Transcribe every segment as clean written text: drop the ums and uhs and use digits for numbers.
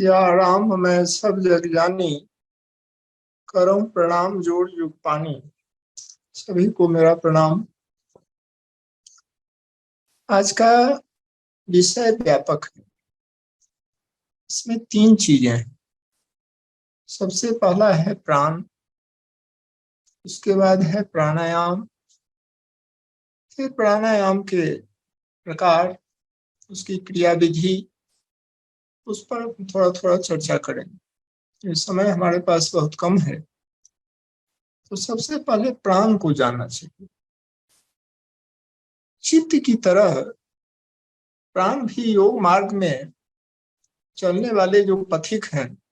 सिया राम मैं सब जग जानी, करऊं प्रणाम जोड़ युग पानी। सभी को मेरा प्रणाम। आज का विषय व्यापक है। इसमें तीन चीजें हैं। सबसे पहला है प्राण, उसके बाद है प्राणायाम, फिर प्राणायाम के प्रकार, उसकी क्रिया विधि, उस पर थोड़ा थोड़ा चर्चा करेंगे। इस समय हमारे पास बहुत कम है, तो सबसे पहले प्राण को जानना चाहिए। चित्त की तरह प्राण भी योग मार्ग में चलने वाले जो पथिक हैं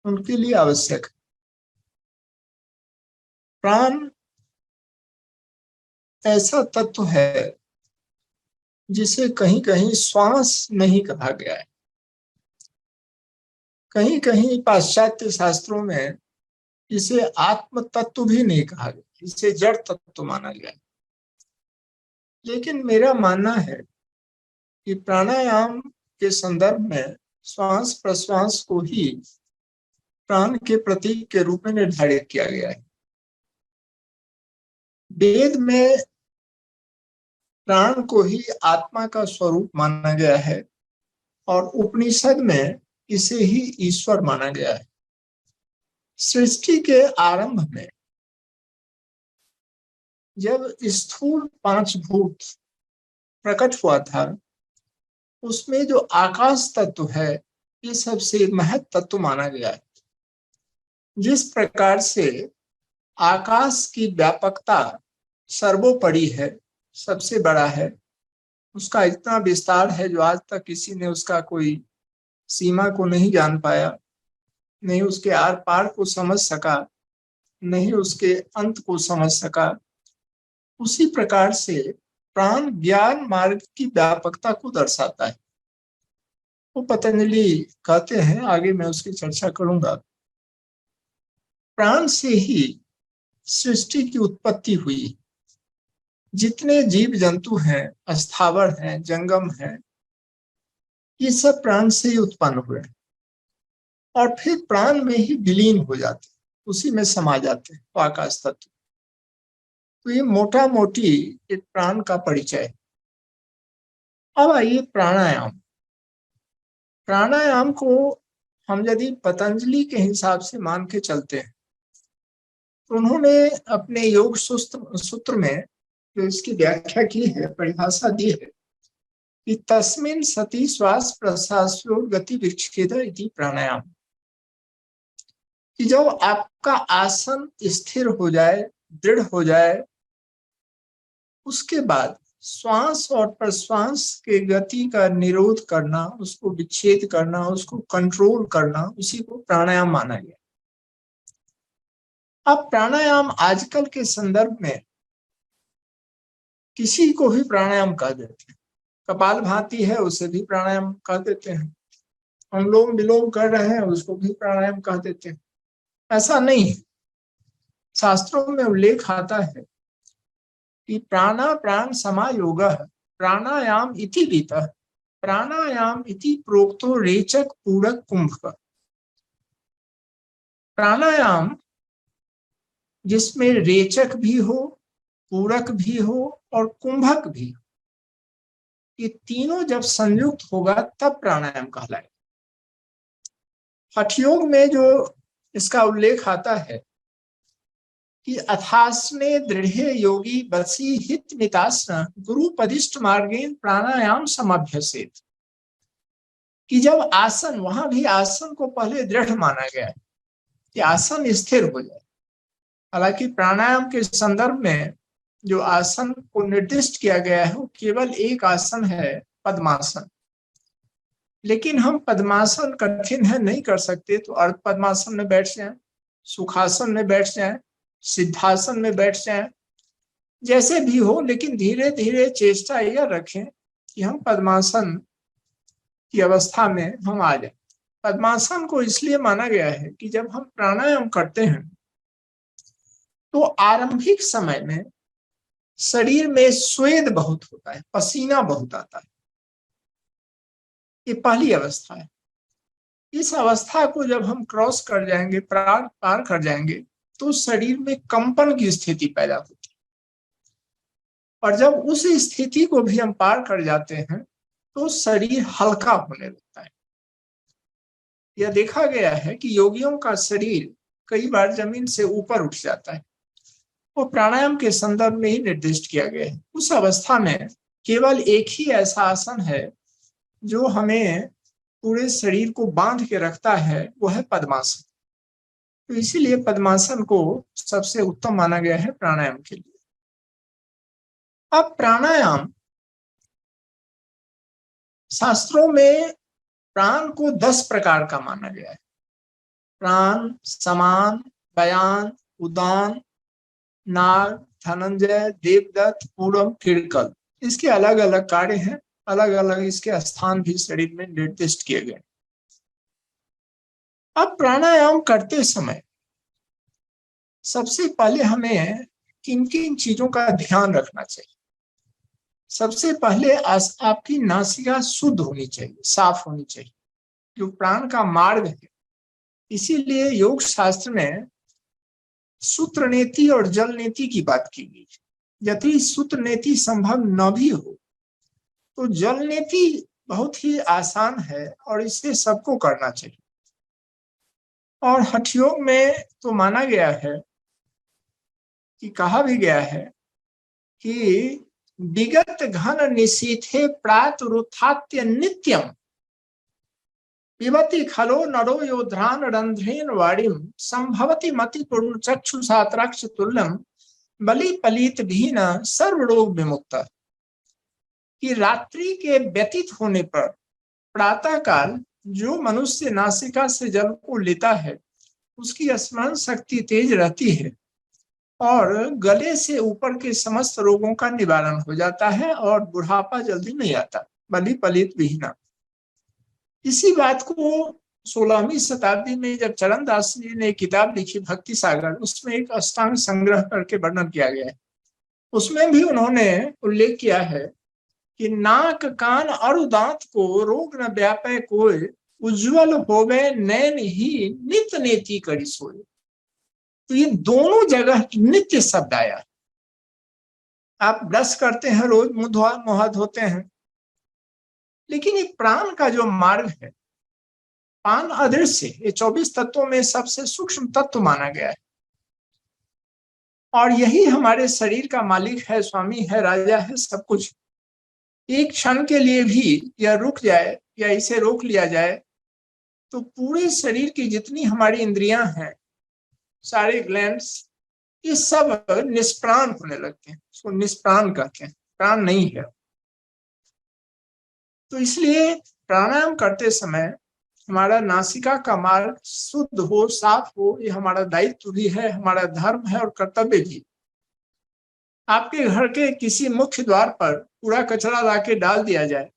उनके लिए आवश्यक है। प्राण ऐसा तत्व है जिसे कहीं कहीं श्वास नहीं कहा गया है। कहीं कहीं पाश्चात्य शास्त्रों में इसे आत्म तत्व भी नहीं कहा गया, इसे जड़ तत्व माना गया है। लेकिन मेरा मानना है कि प्राणायाम के संदर्भ में श्वास प्रश्वास को ही प्राण के प्रतीक के रूप में निर्धारित किया गया है। वेद में प्राण को ही आत्मा का स्वरूप माना गया है और उपनिषद में इसे ही ईश्वर माना गया है। सृष्टि के आरंभ में जब स्थूल पांच भूत प्रकट हुआ था, उसमें जो आकाश तत्व है ये सबसे महत् तत्व माना गया है। जिस प्रकार से आकाश की व्यापकता सर्वोपरि है, सबसे बड़ा है, उसका इतना विस्तार है जो आज तक किसी ने उसका कोई सीमा को नहीं जान पाया, नहीं उसके आर पार को समझ सका, नहीं उसके अंत को समझ सका। उसी प्रकार से प्राण ज्ञान मार्ग की व्यापकता को दर्शाता है। वो पतंजलि कहते हैं, आगे मैं उसकी चर्चा करूंगा, प्राण से ही सृष्टि की उत्पत्ति हुई। जितने जीव जंतु हैं, स्थावर हैं, जंगम हैं, ये सब प्राण से ही उत्पन्न हुए और फिर प्राण में ही विलीन हो जाते, उसी में समा जाते हैं, तो आकाश तत्व। तो ये मोटा मोटी एक प्राण का परिचय। अब आइए प्राणायाम। प्राणायाम को हम यदि पतंजलि के हिसाब से मान के चलते हैं तो उन्होंने अपने योग सूत्र में जो इसकी व्याख्या की है, परिभाषा दी है कि तस्मिन् सति श्वास प्रश्वासयोः गति विच्छेद इति प्राणायाम। कि जब आपका आसन स्थिर हो जाए, दृढ़ हो जाए, उसके बाद श्वास और प्रश्वास के गति का निरोध करना, उसको विच्छेद करना, उसको कंट्रोल करना, उसी को प्राणायाम माना गया। अब प्राणायाम आजकल के संदर्भ में किसी को भी प्राणायाम कह देते हैं। कपालभाति है, उसे भी प्राणायाम कह देते हैं। अनुलोम विलोम कर रहे हैं, उसको भी प्राणायाम कह देते हैं। ऐसा नहीं है। शास्त्रों में उल्लेख आता है कि प्राणा प्राण समायोगः प्राणायाम इति रीतः प्राणायाम इति प्रोक्तो रेचक पूरक कुंभक। प्राणायाम जिसमें रेचक भी हो, पूरक भी हो और कुंभक भी हो, ये तीनों जब संयुक्त होगा तब प्राणायाम कहलाएगा। हठयोग में जो इसका उल्लेख आता है कि अथास्ने दृढ़े योगी बसी हित मितासन गुरु पदिष्ट मार्गेन प्राणायाम समभ्यसेत। कि जब आसन, वहां भी आसन को पहले दृढ़ माना गया है कि आसन स्थिर हो जाए। हालांकि प्राणायाम के संदर्भ में जो आसन को निर्दिष्ट किया गया है वो केवल एक आसन है, पद्मासन। लेकिन हम पद्मासन कठिन है, नहीं कर सकते, तो अर्ध पद्मासन में बैठ जाएं, सुखासन में बैठ जाएं, सिद्धासन में बैठ जाएं, जैसे भी हो, लेकिन धीरे धीरे चेष्टा यह रखें कि हम पद्मासन की अवस्था में हम आ जाए। पद्मासन को इसलिए माना गया है कि जब हम प्राणायाम करते हैं तो आरंभिक समय में शरीर में स्वेद बहुत होता है, पसीना बहुत आता है। ये पहली अवस्था है। इस अवस्था को जब हम क्रॉस कर जाएंगे, पार कर जाएंगे, तो शरीर में कंपन की स्थिति पैदा होती है। और जब उस स्थिति को भी हम पार कर जाते हैं तो शरीर हल्का होने लगता है। यह देखा गया है कि योगियों का शरीर कई बार जमीन से ऊपर उठ जाता है। वो प्राणायाम के संदर्भ में ही निर्दिष्ट किया गया है। उस अवस्था में केवल एक ही ऐसा आसन है जो हमें पूरे शरीर को बांध के रखता है, वो है पद्मासन। तो इसीलिए पद्मासन को सबसे उत्तम माना गया है प्राणायाम के लिए। अब प्राणायाम, शास्त्रों में प्राण को 10 प्रकार का माना गया है। प्राण, समान, बयान, उदान, नाग, धनंजय, देवदत्त, पूरम, किड़कल। इसके अलग अलग कार्य हैं, अलग अलग इसके स्थान भी शरीर में निर्दिष्ट किए गए। अब प्राणायाम करते समय सबसे पहले हमें किन किन चीजों का ध्यान रखना चाहिए। सबसे पहले आपकी नासिका शुद्ध होनी चाहिए, साफ होनी चाहिए, जो प्राण का मार्ग है। इसीलिए योग शास्त्र में सूत्र नीति और जल नीति की बात की गई। यदि सूत्र नीति संभव न भी हो तो जल नीति बहुत ही आसान है और इसे सबको करना चाहिए। और हठ योग में तो माना गया है कि कहा भी गया है कि विगत घन निशीथे प्रातरुत्थात्य नित्यम पिबति खलो नरो योध्रान रंध्रेन वाणिम संभवति मति पूर्ण चक्षुषात्राक्ष तुल्यम बलि पलित भीन सर्वरोग विमुक्त। कि रात्रि के व्यतीत होने पर प्रातः काल जो मनुष्य नासिका से जल को लेता है उसकी स्मरण शक्ति तेज रहती है और गले से ऊपर के समस्त रोगों का निवारण हो जाता है और बुढ़ापा जल्दी नहीं आता। बलि पलित विहीना। इसी बात को 16वीं शताब्दी में जब चरणदास जी ने किताब लिखी भक्ति सागर, उसमें एक अष्टांग संग्रह करके वर्णन किया गया है। उसमें भी उन्होंने उल्लेख किया है कि नाक कान और दांत को रोग न व्यापे कोय उज्जवल होवे नैन ही नित नेति करी सोए। तो ये दोनों जगह नित्य शब्द आया। आप ब्रश करते हैं, रोज मुंह धोते हैं, लेकिन ये प्राण का जो मार्ग है, प्राण अदृश्य, ये 24 तत्वों में सबसे सूक्ष्म तत्व माना गया है और यही हमारे शरीर का मालिक है, स्वामी है, राजा है, सब कुछ। एक क्षण के लिए भी यह रुक जाए या इसे रोक लिया जाए तो पूरे शरीर की जितनी हमारी इंद्रियां हैं, सारे ग्लैंड्स, ये सब निष्प्राण होने लगते हैं। उसको निष्प्राण कहते हैं, प्राण नहीं है। तो इसलिए प्राणायाम करते समय हमारा नासिका का मार्ग शुद्ध हो, साफ हो, ये हमारा दायित्व भी है, हमारा धर्म है और कर्तव्य भी। आपके घर के किसी मुख्य द्वार पर कूड़ा कचरा लाके डाल दिया जाए,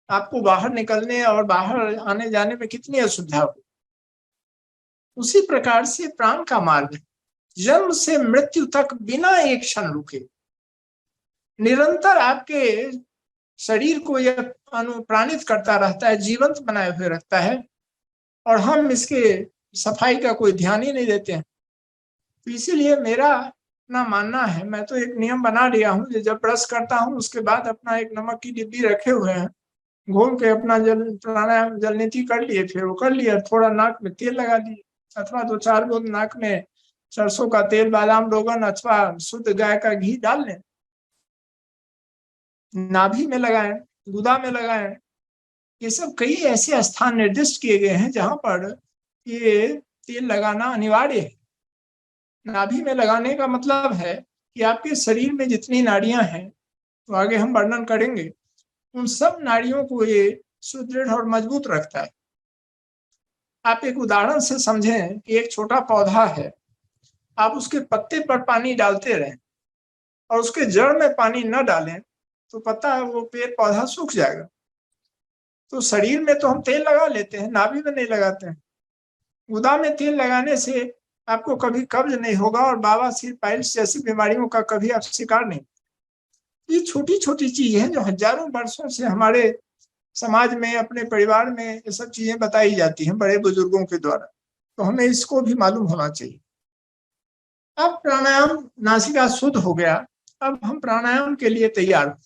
आपको बाहर निकलने और बाहर आने जाने में कितनी असुविधा हो। उसी प्रकार से प्राण का मार्ग जन्म से मृत्यु तक बिना एक क्षण रुके निरंतर आपके शरीर को यह अनुप्राणित करता रहता है, जीवंत बनाए हुए रखता है और हम इसके सफाई का कोई ध्यान ही नहीं देते हैं। तो इसीलिए मेरा अपना मानना है, मैं तो एक नियम बना लिया हूँ, जब ब्रश करता हूँ उसके बाद अपना एक नमक की डिब्बी रखे हुए हैं, घूम के अपना प्राणायाम जल नीति कर लिए, फिर वो कर लिया, थोड़ा नाक में तेल लगा लिए अथवा 2-4 बूंद नाक में सरसों का तेल, बादाम रोगन अथवा शुद्ध गाय का घी डाल लें, नाभि में लगाएं, गुदा में लगाएं। ये सब कई ऐसे स्थान निर्दिष्ट किए गए हैं जहां पर ये तेल लगाना अनिवार्य है। नाभि में लगाने का मतलब है कि आपके शरीर में जितनी नाड़ियां हैं, तो आगे हम वर्णन करेंगे, उन सब नाड़ियों को ये सुदृढ़ और मजबूत रखता है। आप एक उदाहरण से समझें कि एक छोटा पौधा है, आप उसके पत्ते पर पानी डालते रहें और उसके जड़ में पानी न डालें तो पता है वो पेड़ पौधा सूख जाएगा। तो शरीर में तो हम तेल लगा लेते हैं, नाभि में नहीं लगाते हैं। गुदा में तेल लगाने से आपको कभी कब्ज नहीं होगा और बवासीर, पाइल्स जैसी बीमारियों का कभी आप शिकार नहीं। ये छोटी छोटी चीज है जो हजारों वर्षों से हमारे समाज में, अपने परिवार में ये सब चीजें बताई जाती हैं बड़े बुजुर्गों के द्वारा, तो हमें इसको भी मालूम होना चाहिए। अब प्राणायाम, नासिका शुद्ध हो गया, अब हम प्राणायाम के लिए तैयार।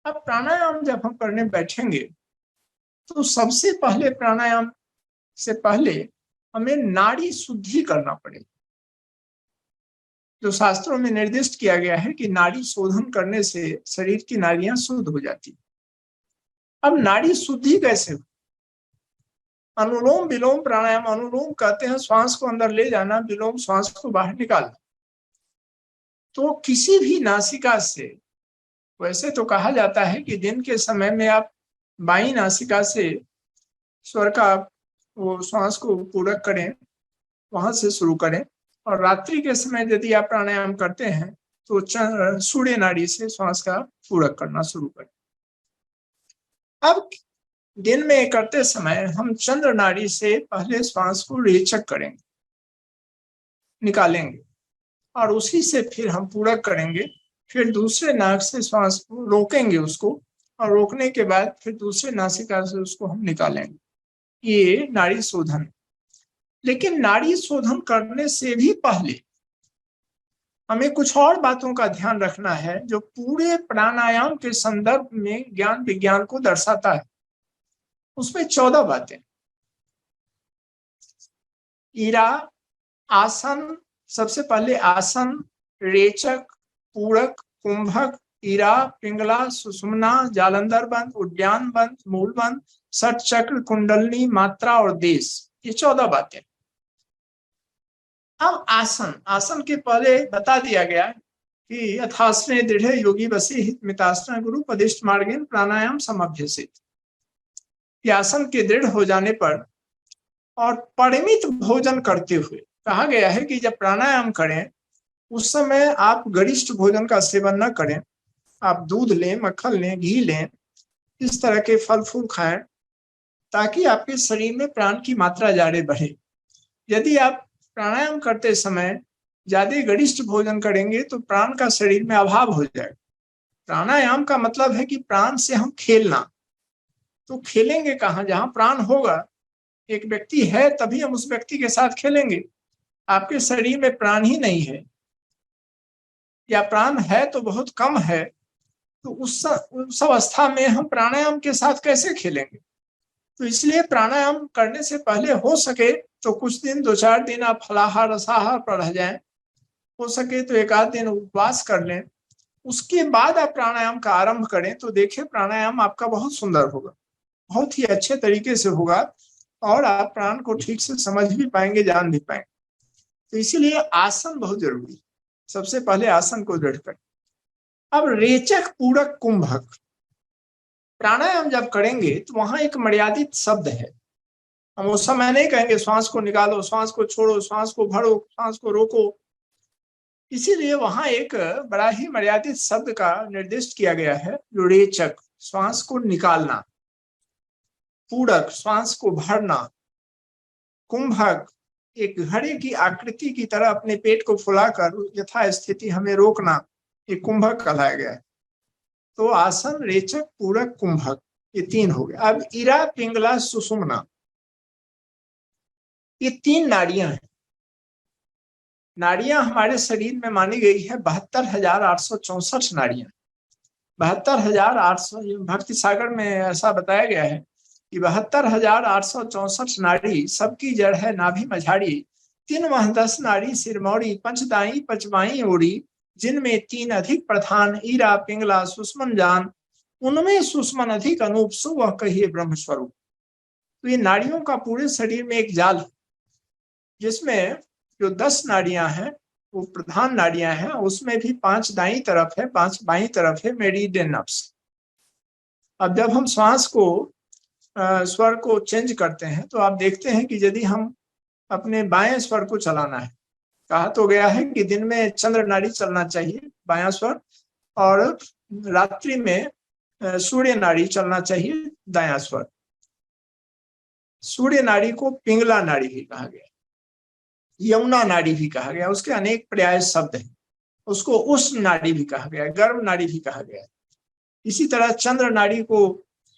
अब प्राणायाम जब हम करने बैठेंगे तो सबसे पहले प्राणायाम से पहले हमें नाड़ी शुद्धि करना पड़ेगा। जो शास्त्रों में निर्दिष्ट किया गया है कि नाड़ी शोधन करने से शरीर की नाड़ियां शुद्ध हो जाती। अब नाड़ी शुद्धि कैसे हो? अनुलोम विलोम प्राणायाम। अनुलोम कहते हैं श्वास को अंदर ले जाना, विलोम श्वास को बाहर निकालना। तो किसी भी नासिका से, वैसे तो कहा जाता है कि दिन के समय में आप बाईं नासिका से स्वर का वो श्वास को पूरक करें, वहां से शुरू करें, और रात्रि के समय यदि आप प्राणायाम करते हैं तो सूर्य नाड़ी से श्वास का पूरक करना शुरू करें। अब दिन में करते समय हम चंद्र नाड़ी से पहले श्वास को रेचक करेंगे, निकालेंगे, और उसी से फिर हम पूरक करेंगे। फिर दूसरे नाक से श्वास को रोकेंगे उसको, और रोकने के बाद फिर दूसरे नासिका से उसको हम निकालेंगे। ये नाड़ी शोधन। लेकिन नाड़ी शोधन करने से भी पहले हमें कुछ और बातों का ध्यान रखना है जो पूरे प्राणायाम के संदर्भ में ज्ञान विज्ञान को दर्शाता है। उसमें 14 बातें। ईरा, आसन, सबसे पहले आसन, रेचक, पूरक, कुंभक, ईरा, पिंगला, सुषुम्ना, जालंधर बंद, उद्यान बंद, मूल बंद, षट चक्र, कुंडलनी, मात्रा और देश। ये 14 बातें। अब आसन, आसन के पहले बता दिया गया कि यथासने दृढ़ योगी वसी हित मितासन गुरु पदिष्ट मार्गेन प्राणायाम समभ्यसित। आसन के दृढ़ हो जाने पर और परिमित भोजन करते हुए कहा गया है कि जब प्राणायाम करें उस समय आप गरिष्ठ भोजन का सेवन न करें। आप दूध लें, मक्खन लें, घी लें, इस तरह के फल फूल खाएं ताकि आपके शरीर में प्राण की मात्रा ज्यादा बढ़े। यदि आप प्राणायाम करते समय ज्यादा गरिष्ठ भोजन करेंगे तो प्राण का शरीर में अभाव हो जाएगा। प्राणायाम का मतलब है कि प्राण से हम खेलना। तो खेलेंगे कहाँ? जहां प्राण होगा। एक व्यक्ति है तभी हम उस व्यक्ति के साथ खेलेंगे। आपके शरीर में प्राण ही नहीं है, या प्राण है तो बहुत कम है, तो उस अवस्था में हम प्राणायाम के साथ कैसे खेलेंगे? तो इसलिए प्राणायाम करने से पहले हो सके तो कुछ दिन, 2-4 दिन आप फलाहार रसाहार पर रह जाएं, हो सके तो 1-8 दिन उपवास कर लें, उसके बाद आप प्राणायाम का आरंभ करें तो देखिए प्राणायाम आपका बहुत सुंदर होगा, बहुत ही अच्छे तरीके से होगा, और आप प्राण को ठीक से समझ भी पाएंगे, जान भी पाएंगे। तो इसीलिए आसन बहुत जरूरी है। सबसे पहले आसन को दृढ़ करें। अब रेचक, पूरक, कुंभक। प्राणायाम जब करेंगे तो वहां एक मर्यादित शब्द है। हम उस समय नहीं कहेंगे श्वास को निकालो, श्वास को छोड़ो, श्वास को भरो, श्वास को रोको। इसीलिए वहां एक बड़ा ही मर्यादित शब्द का निर्दिष्ट किया गया है, जो रेचक, श्वास को निकालना, पूरक, श्वास को भरना, कुंभक, एक घड़े की आकृति की तरह अपने पेट को फुलाकर यथास्थिति हमें रोकना, ये कुंभक कहलाया गया है। तो आसन, रेचक, पूरक, कुंभक, ये 3 हो गए। अब ईरा, पिंगला, सुषुम्ना, ये 3 नाड़ियां हैं। नाड़ियां हमारे शरीर में मानी गई है 72,864 नाड़ियां। 72,800, भक्ति सागर में ऐसा बताया गया है कि 72,864 नाड़ी सबकी जड़ है नाभि मझाड़ी, 3 वह 10 नाड़ी सिरमौरी, पंचदाई पचवाई ओरी, जिनमें 3 अधिक प्रधान ईरा, पिंगला, सुषमन जान, उनमें सुषमन अधिक अनूप, सो वह कहिए ब्रह्म स्वरूप। तो ये नाड़ियों का पूरे शरीर में एक जाल है, जिसमें जो 10 नाड़ियां हैं वो प्रधान नाड़ियां हैं, उसमें भी 5 दाई तरफ है, 5 बाई तरफ है, मेरिडियन नर्व्स। अब जब हम श्वास को स्वर को चेंज करते हैं तो आप देखते हैं कि यदि हम अपने बाएं स्वर को चलाना है, कहा तो गया है कि दिन में चंद्र नाड़ी चलना चाहिए बायां स्वर, और रात्रि में सूर्य नाड़ी चलना चाहिए दायां स्वर। सूर्य नाड़ी को पिंगला नाड़ी भी कहा गया, यमुना नाड़ी भी कहा गया, उसके अनेक पर्याय शब्द हैं। उसको उष्ण नाड़ी भी कहा गया, गर्म नाड़ी भी कहा गया। इसी तरह चंद्र नाड़ी को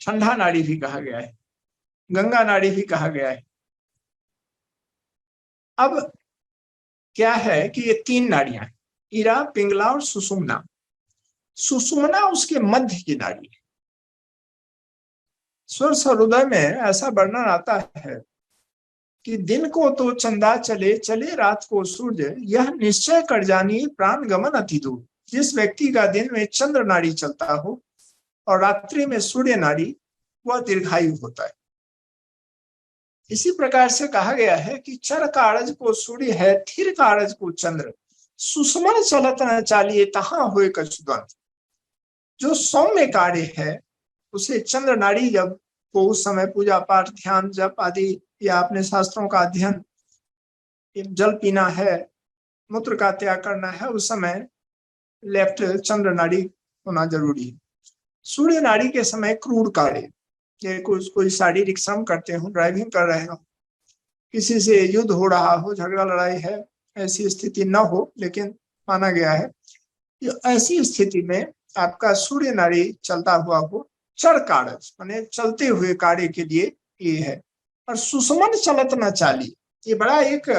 ठंडा नाड़ी भी कहा गया है, गंगा नाड़ी भी कहा गया है। अब क्या है कि ये 3 नाड़ियां हैं, इरा, पिंगला और सुषुम्ना। सुषुम्ना उसके मध्य की नाड़ी है। स्वर सरोदय में ऐसा वर्णन आता है कि दिन को तो चंदा चले, चले रात को सूर्य, यह निश्चय कर जानिए प्राण गमन अति दूर। जिस व्यक्ति का दिन में चंद्र नाड़ी चलता हो और रात्रि में सूर्य नाड़ी, वह दीर्घायु होता है। इसी प्रकार से कहा गया है कि चर कारज को सूर्य है, थिर कारज को चंद्र, सुषमन चलत न चालिए तहां होए कछु द्वंद। जो सौम्य कार्य है उसे चंद्र नाड़ी जब को उस समय पूजा पाठ, ध्यान, जप आदि या अपने शास्त्रों का अध्ययन, जल पीना है, मूत्र का त्याग करना है, उस समय लेफ्ट चंद्र नाड़ी होना जरूरी है। सूर्य नाड़ी के समय क्रूर कार्य, कोई शारीरिक श्रम करते हो, ड्राइविंग कर रहे हो, किसी से युद्ध हो रहा हो, झगड़ा लड़ाई है, ऐसी स्थिति न हो, लेकिन माना गया है कि ऐसी स्थिति में आपका सूर्य नाड़ी चलता हुआ हो, चर कारज माने चलते हुए कार्य के लिए ये है। और सुषमन चलत न चाली, ये बड़ा एक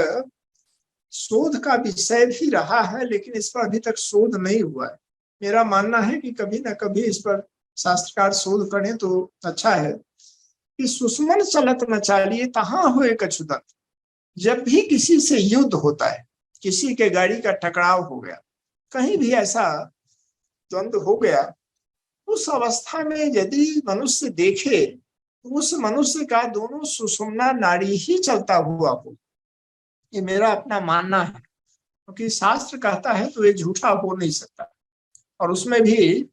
शोध का विषय भी रहा है, लेकिन इस पर अभी तक शोध नहीं हुआ है। मेरा मानना है कि कभी न कभी इस पर शास्त्रकार शोध करें तो अच्छा है कि सुषमन चलत न चालिए तहां होए कछु द्वंद। जब भी किसी से युद्ध होता है, किसी के गाड़ी का टकराव हो गया, कहीं भी ऐसा द्वंद हो गया, उस अवस्था में यदि मनुष्य देखे तो उस मनुष्य का दोनों सुषुम्ना नाड़ी ही चलता हुआ हो। ये मेरा अपना मानना है, क्योंकि शास्त्र कहता है तो ये झूठा हो नहीं सकता, और उसमें भी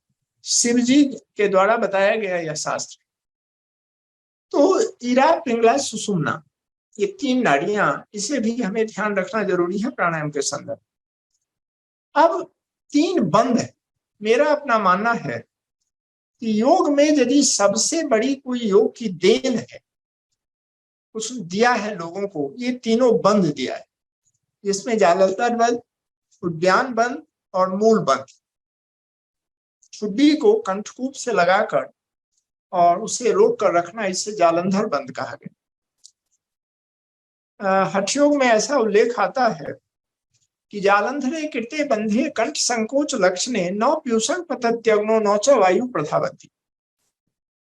शिव जी के द्वारा बताया गया यह शास्त्र। तो इरा, पिंगला, सुषुम्ना, ये 3 नाड़ियां, इसे भी हमें ध्यान रखना जरूरी है प्राणायाम के संदर्भ। अब 3 बंद है। मेरा अपना मानना है कि योग में यदि सबसे बड़ी कोई योग की देन है, कुछ दिया है लोगों को, ये तीनों बंद दिया है, जिसमें जालंधर बंद, उद्यान बंद और मूल बंद। ठुड्डी को कंठकूप से लगाकर और उसे रोक कर रखना, इससे जालंधर बंद कहा गया। हठयोग में ऐसा उल्लेख आता है कि जालंधरे कृते बंधे कंठ संकोच लक्षणे नौ प्यूषण पतत्यग्नो नौ च वायु प्रधावती।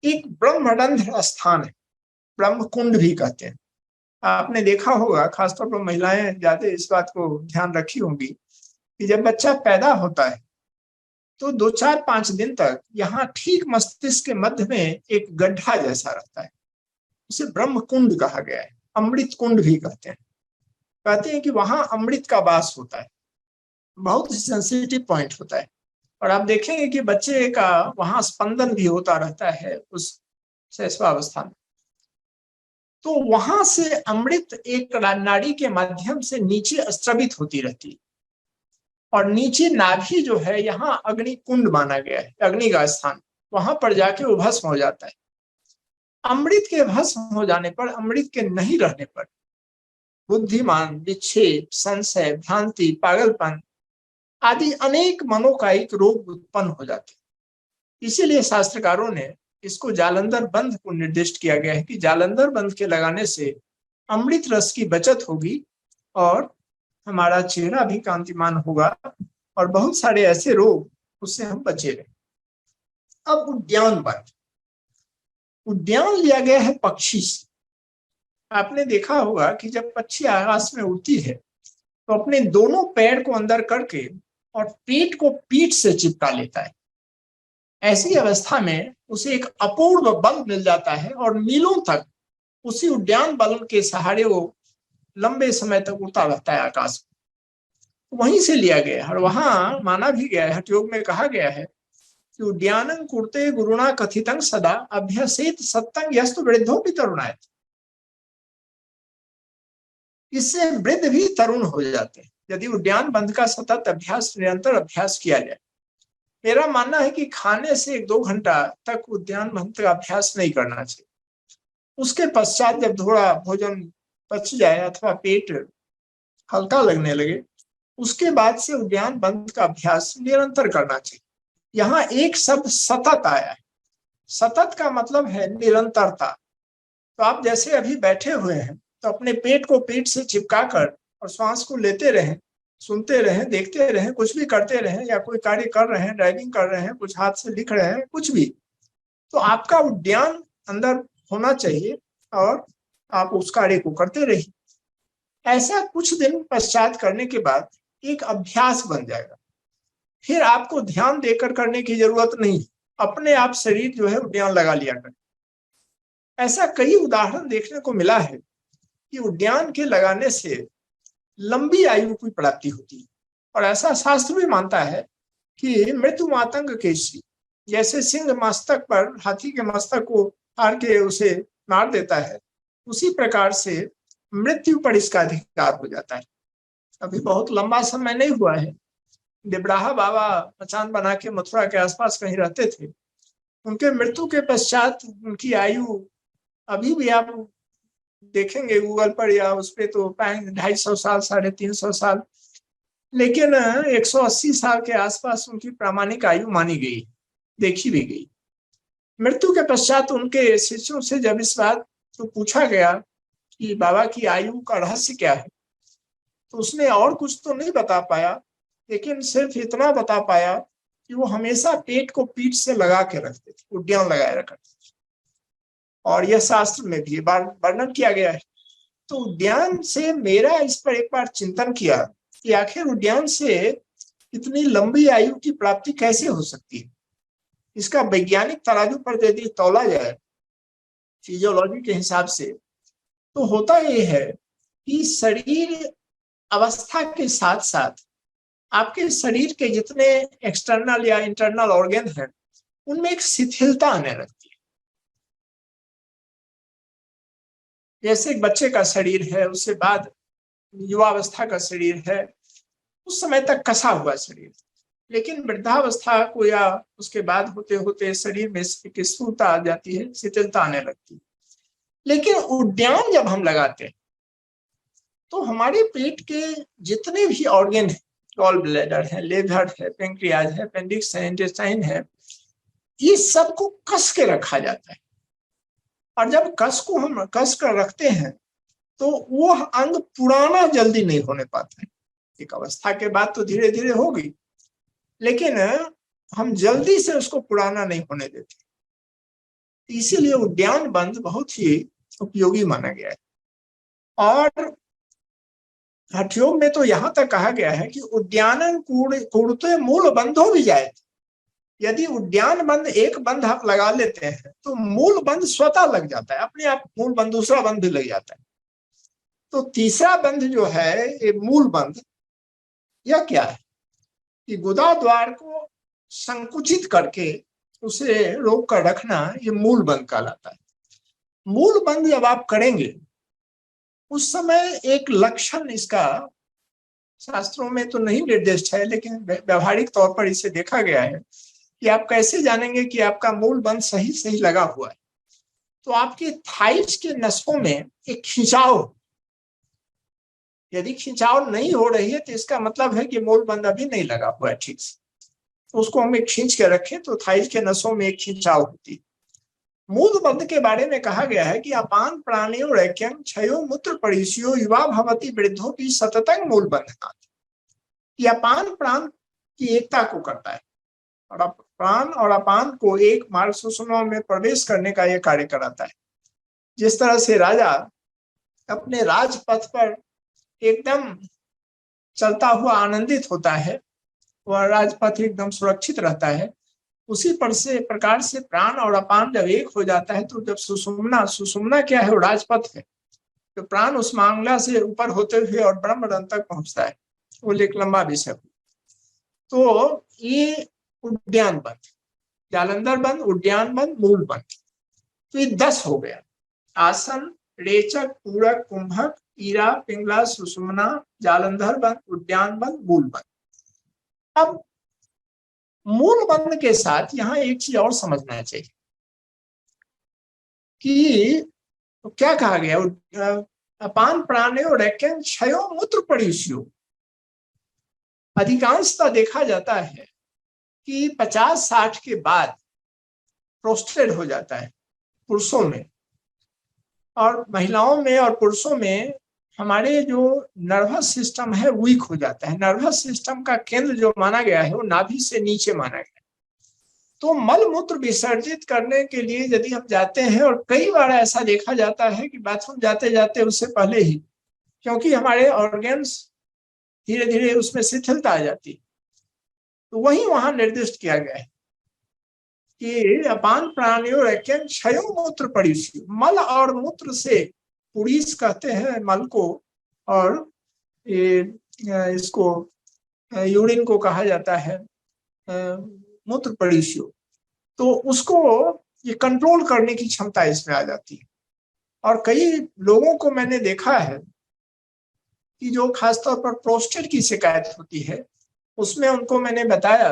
एक ब्रह्मरंध्र स्थान है, ब्रह्म कुंड भी कहते हैं। आपने देखा होगा, खासतौर पर महिलाएं ज्यादा इस बात को ध्यान रखी होंगी कि जब बच्चा पैदा होता है तो 2-4-5 दिन तक यहाँ ठीक मस्तिष्क के मध्य में एक गड्ढा जैसा रहता है, उसे ब्रह्म कुंड कहा गया है, अमृत कुंड भी कहते हैं। कहते हैं कि वहां अमृत का वास होता है, बहुत सेंसिटिव पॉइंट होता है, और आप देखेंगे कि बच्चे का वहां स्पंदन भी होता रहता है उस शैशवावस्था में। तो वहां से अमृत एक नाड़ी के माध्यम से नीचे स्त्रवित होती रहती है, और नीचे नाभि जो है, यहाँ अग्नि कुंड माना गया है, अग्नि का स्थान, वहां पर जाके वो भस्म हो जाता है। अमृत के भस्म हो जाने पर, अमृत के नहीं रहने पर बुद्धिमान, विक्षेप, संशय, भ्रांति, पागलपन आदि अनेक मनोकायिक रोग उत्पन्न हो जाते हैं। इसीलिए शास्त्रकारों ने इसको जालंधर बंध को निर्दिष्ट किया गया है कि जालंधर बंध के लगाने से अमृत रस की बचत होगी और हमारा चेहरा भी कांतिमान होगा, और बहुत सारे ऐसे रोग उससे हम बचे रहे। अब उद्यान बंध, उद्यान लिया गया है पक्षी से। आपने देखा होगा कि जब पक्षी आकाश में उड़ती है तो अपने दोनों पैर को अंदर करके और पेट को पीठ से चिपका लेता है। ऐसी अवस्था में उसे एक अपूर्व बल मिल जाता है और मीलों तक उसी उद्यान बल के सहारे वो लंबे समय तक उड़ता रहता है आकाश में। वहीं से लिया गया है, और वहां माना भी गया है, हठयोग में कहा गया है कि उद्यानं कुर्ते गुरुणा कथितं सदा अभ्यसेत सत्तं यस्तु वृद्धो भी तरुणायत। इससे वृद्ध भी तरुण हो जाते हैं यदि उद्यान बंध का सतत अभ्यास, निरंतर अभ्यास किया जाए। मेरा मानना है कि खाने से 1-2 घंटा तक उद्यान बंध का अभ्यास नहीं करना चाहिए। उसके पश्चात जब थोड़ा भोजन पच जाए अथवा पेट हल्का लगने लगे, उसके बाद से उद्यान बंध का अभ्यास निरंतर करना चाहिए। यहाँ एक शब्द सतत आया है, सतत का मतलब है निरंतरता। तो आप जैसे अभी बैठे हुए हैं तो अपने पेट को पीठ से चिपका कर और श्वास को लेते रहें, सुनते रहें, देखते रहें, कुछ भी करते रहें, या कोई कार्य कर रहे हैं, ड्राइविंग कर रहे हैं, कुछ हाथ से लिख रहे हैं, कुछ भी, तो आपका उद्यान अंदर होना चाहिए और आप उस कार्य को करते रहिए। ऐसा कुछ दिन पश्चात करने के बाद एक अभ्यास बन जाएगा। फिर आपको ध्यान देकर करने की जरूरत नहीं, अपने आप शरीर जो है उद्यान लगा लिया करे। ऐसा कई उदाहरण देखने को मिला है कि उद्यान के लगाने से लंबी आयु की प्राप्ति होती है। और ऐसा शास्त्र भी मानता है कि मृत्यु मातंग केसरी, जैसे सिंह मस्तक पर हाथी के मस्तक को हार के उसे मार देता है, उसी प्रकार से मृत्यु पर इसका अधिकार हो जाता है। अभी बहुत लंबा समय नहीं हुआ है, डिबराहा बाबा मचान बना के मथुरा के आसपास कहीं रहते थे। उनके मृत्यु के पश्चात उनकी आयु अभी भी आप देखेंगे गूगल पर या उस पर तो 250 साल, 350 साल, लेकिन 180 साल के आसपास उनकी प्रामाणिक आयु मानी गई, देखी भी गई। मृत्यु के पश्चात उनके शिष्यों से जब इस बात को पूछा गया कि बाबा की आयु का रहस्य क्या है, तो उसने और कुछ तो नहीं बता पाया, लेकिन सिर्फ इतना बता पाया कि वो हमेशा पेट को पीठ से लगा के रखते थे, उद्यान लगाए रखते थे। और यह शास्त्र में भी वर्णन किया गया है। तो उद्यान से मेरा इस पर एक बार चिंतन किया कि आखिर उद्यान से इतनी लंबी आयु की प्राप्ति कैसे हो सकती है। इसका वैज्ञानिक तराजू पर यदि तौला जाए फिजियोलॉजी के हिसाब से, तो होता यह है कि शरीर अवस्था के साथ साथ आपके शरीर के जितने एक्सटर्नल या इंटरनल ऑर्गन हैं, उनमें एक शिथिलता आने लगती है। जैसे एक बच्चे का शरीर है, उसके बाद युवावस्था का शरीर है, उस समय तक कसा हुआ शरीर, लेकिन वृद्धावस्था को या उसके बाद होते होते शरीर में एक स्थूलता आ जाती है, शिथिलता आने लगती है। लेकिन उद्यान जब हम लगाते हैं तो हमारे पेट के जितने भी ऑर्गन हैं, गॉल ब्लैडर है, लिवर है, पेंक्रियाज है, अपेंडिक्स है, इंटेस्टाइन है, ये सबको कस के रखा जाता है। और जब हम कस कर रखते हैं तो वो अंग पुराना जल्दी नहीं होने पाता है। एक अवस्था के बाद तो धीरे धीरे होगी, लेकिन हम जल्दी से उसको पुराना नहीं होने देते। इसीलिए उद्यान बंद बहुत ही उपयोगी माना गया है। और हठयोग में तो यहाँ तक कहा गया है कि उद्यानन कूड़ते मूल बंधो भी जाए। यदि उद्यान बंद एक बंद आप लगा लेते हैं तो मूल बंद स्वतः लग जाता है, अपने आप मूल बंद दूसरा बंद भी लग जाता है। तो तीसरा बंद जो है ये मूल बंद, यह क्या है कि गुदा द्वार को संकुचित करके उसे रोक कर रखना, ये मूल बंद कहलाता है। मूल बंद जब आप करेंगे उस समय एक लक्षण इसका शास्त्रों में तो नहीं निर्दिष्ट है, लेकिन व्यवहारिक तौर पर इसे देखा गया है कि आप कैसे जानेंगे कि आपका मूल बंद सही सही लगा हुआ है। तो आपके थाइस के नसों में एक खिंचाव, यदि खिंचाव नहीं हो रही है तो इसका मतलब है कि मूल बंद अभी नहीं लगा हुआ है ठीक से। तो उसको हम एक खींच के रखें तो थाइस के नसों में एक खिंचाव होती है। मूल बंद के बारे में कहा गया है कि अपान प्राणियों रैक्यं क्षयो मूत्र परिस्यो युवा भवती वृद्धो की सततंग मूल बंध। यह अपान प्राण की एकता को करता है और प्राण और अपान को एक मार्ग सुषुम्ना में प्रवेश करने का यह कार्य कराता है। जिस तरह से राजा अपने राजपथ पर एकदम चलता हुआ आनंदित होता है, वह राजपथ एकदम सुरक्षित रहता है, उसी प्रकार से प्राण और अपान जब एक हो जाता है तो जब सुषुम्ना क्या है, वो राजपथ है। तो प्राण उस मांगला से ऊपर होते हुए और ब्रह्मरंध्र तक पहुंचता है, वो एक लंबा विषय। तो ये उद्यान बंद, जालंधर बंद, उद्यान बंद, मूल बंद, तो ये 10 हो गया। आसन, रेचक, पूरक, कुंभक, ईरा, पिंगला, सुषुम्ना, जालंधर बंद, उद्यान बंद, मूल बंद। अब मूल बंद के साथ यहाँ एक चीज और समझना चाहिए कि तो क्या कहा गया, अपान प्राणयो रैक्यं क्षयो मूत्र परिस्यो। अधिकांशतः देखा जाता है कि 50-60 के बाद प्रोस्टेट हो जाता है पुरुषों में, और महिलाओं में और पुरुषों में हमारे जो नर्वस सिस्टम है वीक हो जाता है। नर्वस सिस्टम का केंद्र जो माना गया है वो नाभि से नीचे माना गया है। तो मल मूत्र विसर्जित करने के लिए यदि हम जाते हैं, और कई बार ऐसा देखा जाता है कि बाथरूम जाते जाते उससे पहले ही, क्योंकि हमारे ऑर्गन्स धीरे धीरे उसमें शिथिलता आ जाती है, तो वही वहां निर्दिष्ट किया गया है कि अपान प्राणियों क्षयो मूत्र परिष्यो, मल और मूत्र से, पुरीस कहते हैं मल को, और ये इसको यूरिन को कहा जाता है मूत्र परिष्यो। तो उसको ये कंट्रोल करने की क्षमता इसमें आ जाती है। और कई लोगों को मैंने देखा है कि जो खासतौर पर प्रोस्टेट की शिकायत होती है, उसमें उनको मैंने बताया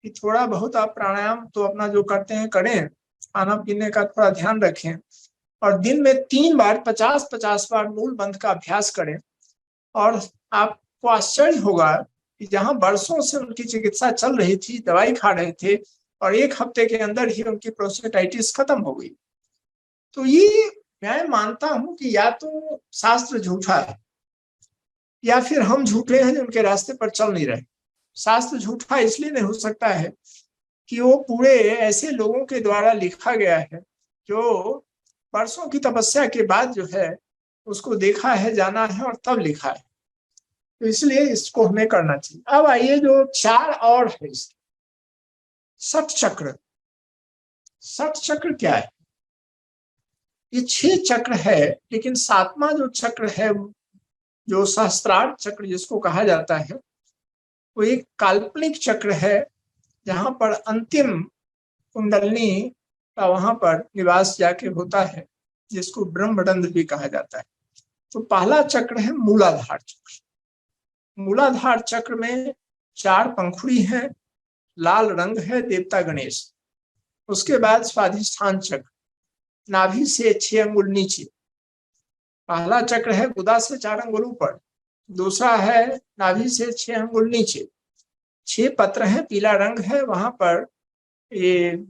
कि थोड़ा बहुत आप प्राणायाम तो अपना जो करते हैं करें, खाना पीने का थोड़ा ध्यान रखें, और दिन में 3 बार 50-50 बार मूल बंध का अभ्यास करें। और आपको आश्चर्य होगा कि जहां वर्षों से उनकी चिकित्सा चल रही थी, दवाई खा रहे थे, और 1 हफ्ते के अंदर ही उनकी प्रोस्टेटाइटिस खत्म हो गई। तो ये मैं मानता हूं कि या तो शास्त्र झूठा है, या फिर हम झूठे हैं जो उनके रास्ते पर चल नहीं रहे। शास्त्र झूठा इसलिए नहीं हो सकता है कि वो पूरे ऐसे लोगों के द्वारा लिखा गया है जो वर्षों की तपस्या के बाद जो है उसको देखा है, जाना है, और तब लिखा है। तो इसलिए इसको हमें करना चाहिए। अब आइए जो 4 और है इसके, षट चक्र। षट चक्र क्या है? ये 6 चक्र है, लेकिन 7वां जो चक्र है, जो सहस्त्रार चक्र जिसको कहा जाता है, वो एक काल्पनिक चक्र है, जहां पर अंतिम कुंडलनी का वहां पर निवास जाके होता है, जिसको ब्रह्मरंध्र भी कहा जाता है। तो पहला चक्र है मूलाधार चक्र। मूलाधार चक्र में 4 पंखुड़ी हैं, लाल रंग है, देवता गणेश। उसके बाद स्वाधिष्ठान चक्र, नाभि से 6 अंगुल नीचे। पहला चक्र है गुदा से 4 अंगुल ऊपर। दूसरा है नाभि से 6 अंगुल नीचे। 6 पत्र है, पीला रंग है, वहां पर ये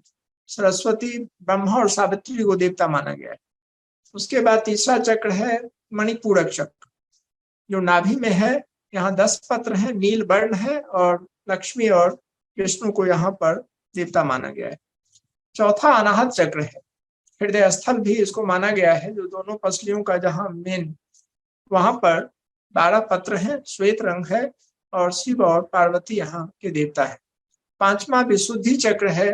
सरस्वती, ब्रह्मा और सावित्री को देवता माना गया है। उसके बाद तीसरा चक्र है मणिपूरक चक्र, जो नाभि में है। यहाँ 10 पत्र हैं, नील वर्ण है, और लक्ष्मी और विष्णु को यहाँ पर देवता माना गया है। चौथा अनाहत चक्र है, हृदय स्थल भी इसको माना गया है, जो दोनों पसलियों का जहाँ मेन, वहां पर 12 पत्र हैं, श्वेत रंग है, और शिव और पार्वती यहाँ के देवता है। 5वां विशुद्धि चक्र है,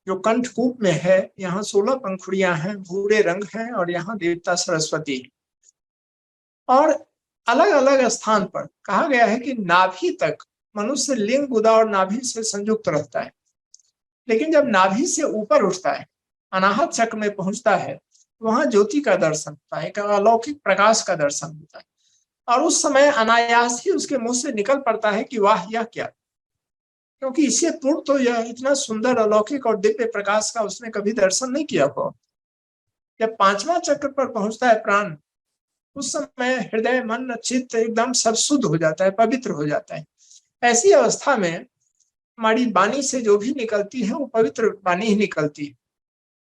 जो कंठकूप में है। यहाँ 16 पंखुड़ियां हैं, भूरे रंग है, और यहाँ देवता सरस्वती है। और अलग अलग स्थान पर कहा गया है कि नाभि तक मनुष्य लिंग, गुदा और नाभि से संयुक्त रहता है, लेकिन जब नाभि से ऊपर उठता है, अनाहत चक्र में पहुंचता है, वहां ज्योति का दर्शन होता है, एक अलौकिक प्रकाश का दर्शन होता है, और उस समय अनायास ही उसके मुंह से निकल पड़ता है कि वाह, यह क्या। क्योंकि इससे पूर्व तो यह इतना सुंदर अलौकिक और दिव्य प्रकाश का उसने कभी दर्शन नहीं किया हो। जब 5वां चक्र पर पहुंचता है प्राण, उस समय हृदय, मन, चित्त एकदम सब शुद्ध हो जाता है, पवित्र हो जाता है। ऐसी अवस्था में हमारी वाणी से जो भी निकलती है वो पवित्र वाणी ही निकलती है।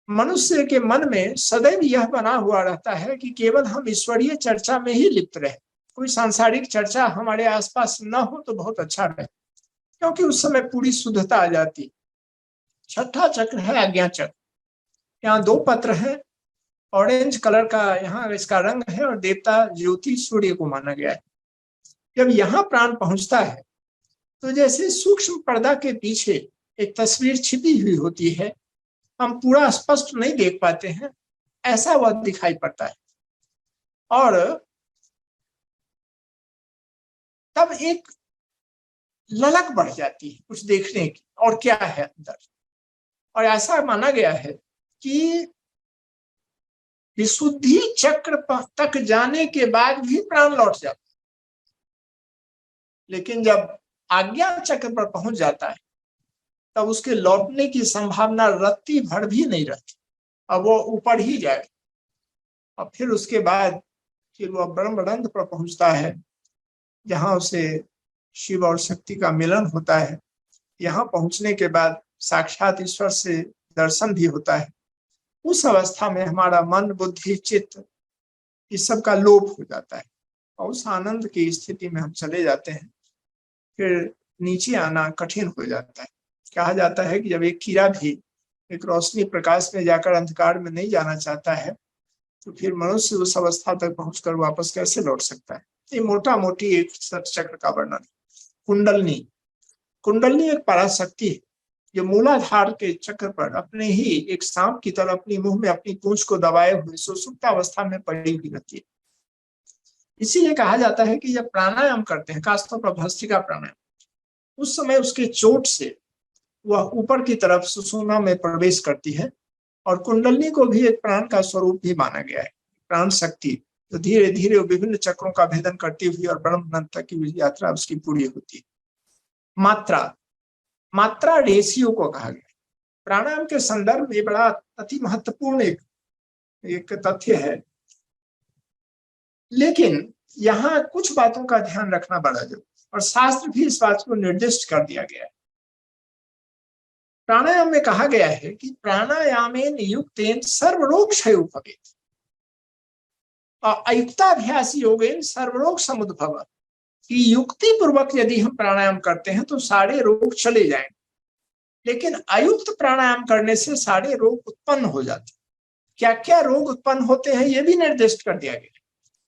मनुष्य के मन में सदैव यह बना हुआ रहता है कि केवल हम ईश्वरीय चर्चा में ही लिप्त रहे, कोई सांसारिक चर्चा हमारे आसपास न हो तो बहुत अच्छा रहे, क्योंकि उस समय पूरी शुद्धता आ जाती। 6ठा चक्र है आज्ञा चक्र। यहाँ 2 पत्र हैं, ऑरेंज कलर का यहाँ इसका रंग है, और देवता ज्योति सूर्य को माना गया है। जब यहाँ प्राण पहुंचता है, तो जैसे सूक्ष्म पर्दा के पीछे एक तस्वीर छिपी हुई होती है, हम पूरा स्पष्ट नहीं देख पाते हैं, ऐसा वह दिखाई पड़ता है। और तब एक ललक बढ़ जाती है कुछ देखने की, और क्या है अंदर। और ऐसा माना गया है कि विशुद्धि चक्र तक जाने के बाद भी प्राण लौट जाता है, लेकिन जब आज्ञा चक्र पर पहुंच जाता है, तब उसके लौटने की संभावना रत्ती भर भी नहीं रहती। अब वो ऊपर ही जाए, और फिर उसके बाद फिर वह ब्रह्मरंध्र पर पहुंचता है, जहां उसे शिव और शक्ति का मिलन होता है। यहाँ पहुंचने के बाद साक्षात ईश्वर से दर्शन भी होता है। उस अवस्था में हमारा मन, बुद्धि, चित्त इस सब का लोप हो जाता है और उस आनंद की स्थिति में हम चले जाते हैं। फिर नीचे आना कठिन हो जाता है। कहा जाता है कि जब एक कीड़ा भी एक रोशनी प्रकाश में जाकर अंधकार में नहीं जाना चाहता है तो फिर मनुष्य उस अवस्था तक पहुंचकर वापस कैसे लौट सकता है। ये मोटा मोटी एक चक्र का वर्णन। कुंडलनी, कुंडलनी एक पराशक्ति है जो मूलाधार के चक्र पर अपने ही एक सांप की तरह अपनी मुंह में अपनी पूंछ को दबाए हुए सुषुप्त अवस्था में पड़ी हुई रहती है। इसीलिए कहा जाता है कि जब प्राणायाम करते हैं, खासतौर पर भस्त्रिका प्राणायाम, उस समय उसके चोट से वह ऊपर की तरफ सुषुम्ना में प्रवेश करती है और कुंडलनी को भी एक प्राण का स्वरूप भी माना गया है, प्राण शक्ति, तो धीरे धीरे विभिन्न चक्रों का भेदन करती हुई और ब्रह्म तक की यात्रा उसकी पूरी होती है। मात्रा, मात्रा रेशियो को कहा गया। प्राणायाम के संदर्भ में बड़ा अति महत्वपूर्ण एक तथ्य है, लेकिन यहाँ कुछ बातों का ध्यान रखना बड़ा जरूरी और शास्त्र भी इस बात को निर्दिष्ट कर दिया गया है। प्राणायाम में कहा गया है कि प्राणायामेन युक्तेन सर्वरोग क्षय भवेत् और अयुक्ताभ्यास योगेन सर्वरोग समुद्भव, कि युक्ति पूर्वक यदि हम प्राणायाम करते हैं तो सारे रोग चले जाएंगे, लेकिन अयुक्त प्राणायाम करने से सारे रोग उत्पन्न हो जाते हैं। क्या क्या रोग उत्पन्न होते हैं ये भी निर्दिष्ट कर दिया गया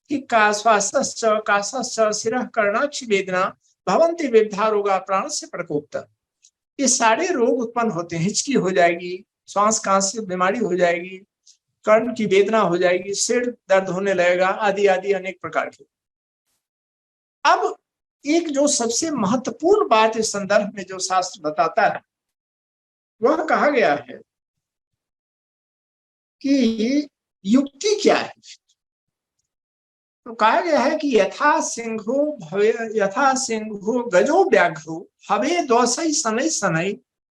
कि काश्वासश्च काशश्च शिरः कर्णाक्ष वेदना भवन्ति विविधा रोगा प्राण से प्रकोप्ता। ये सारे रोग उत्पन्न होते हैं। हिचकी हो जाएगी, श्वास कांस से बीमारी हो जाएगी, कर्ण की वेदना हो जाएगी, सिर दर्द होने लगेगा, आदि आदि अनेक प्रकार के। अब एक जो सबसे महत्वपूर्ण बात इस संदर्भ में जो शास्त्र बताता है वह कहा गया है कि युक्ति क्या है। तो कहा गया है कि यथा सिंहो गजो व्याघ्रो हवे दोषै शनै शनै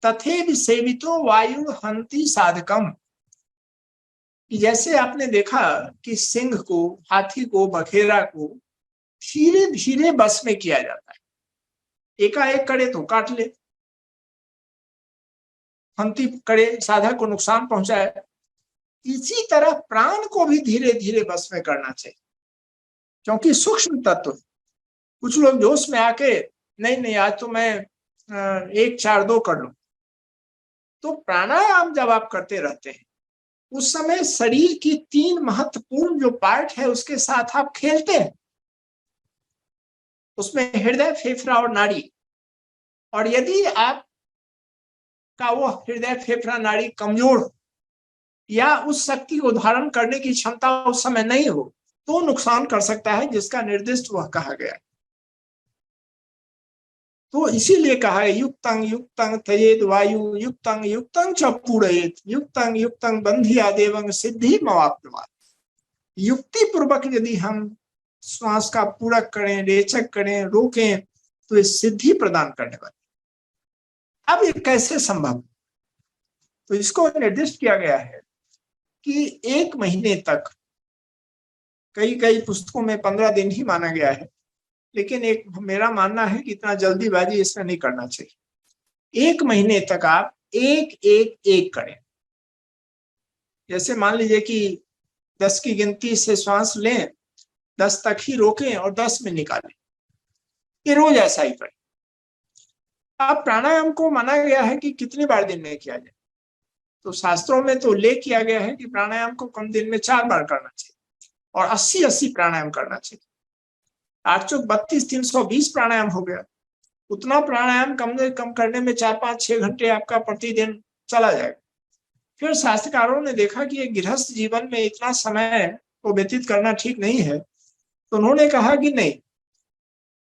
तथेव सेवितो वायु हंति साधकम। जैसे आपने देखा कि सिंह को, हाथी को, बखेरा को धीरे धीरे बस में किया जाता है, एकाएक करे तो काट ले, हंति करे साधक को नुकसान पहुंचाए। इसी तरह प्राण को भी धीरे धीरे बस में करना चाहिए क्योंकि सूक्ष्म तत्व। कुछ लोग जोश में आके नहीं नहीं आज तो मैं 1 4 2 कर लूं। तो प्राणायाम जब आप करते रहते हैं उस समय शरीर की 3 महत्वपूर्ण जो पार्ट है उसके साथ आप खेलते हैं। उसमें हृदय, फेफड़ा और नाड़ी। और यदि आप का वो हृदय, फेफड़ा, नाड़ी कमजोर हो या उस शक्ति को धारण करने की क्षमता उस समय नहीं हो तो नुकसान कर सकता है, जिसका निर्दिष्ट वह कहा गया। तो इसीलिए कहा है युक्तं युक्तं त्यजेत वायु युक्तं युक्तं च पूरयेत युक्तं युक्तं बंधिया देवं सिद्धि मवाप्नुयात्। युक्ति पूर्वक यदि हम श्वास का पूरक करें, रेचक करें, रोकें तो ये सिद्धि प्रदान करने वाली। अब ये कैसे संभव? तो इसको निर्दिष्ट किया गया है कि 1 महीने तक, कई कई पुस्तकों में 15 दिन ही माना गया है, लेकिन एक मेरा मानना है कि इतना जल्दीबाजी इसमें नहीं करना चाहिए। 1 महीने तक आप एक करें। जैसे मान लीजिए कि 10 की गिनती से श्वास लें, 10 तक ही रोकें और 10 में निकालें। ये रोज ऐसा ही करें। अब प्राणायाम को माना गया है कि कितनी बार दिन में किया जाए। तो शास्त्रों में तो उल्लेख किया गया है कि प्राणायाम को कम दिन में 4 बार करना चाहिए और 80-80 प्राणायाम करना चाहिए। 8 चौक 32, 320 प्राणायाम हो गया। उतना प्राणायाम कम से कम करने में 4 5 6 घंटे आपका प्रतिदिन चला जाएगा। फिर शास्त्रकारों ने देखा कि एक गृहस्थ जीवन में इतना समय को व्यतीत करना ठीक नहीं है, तो उन्होंने कहा कि नहीं,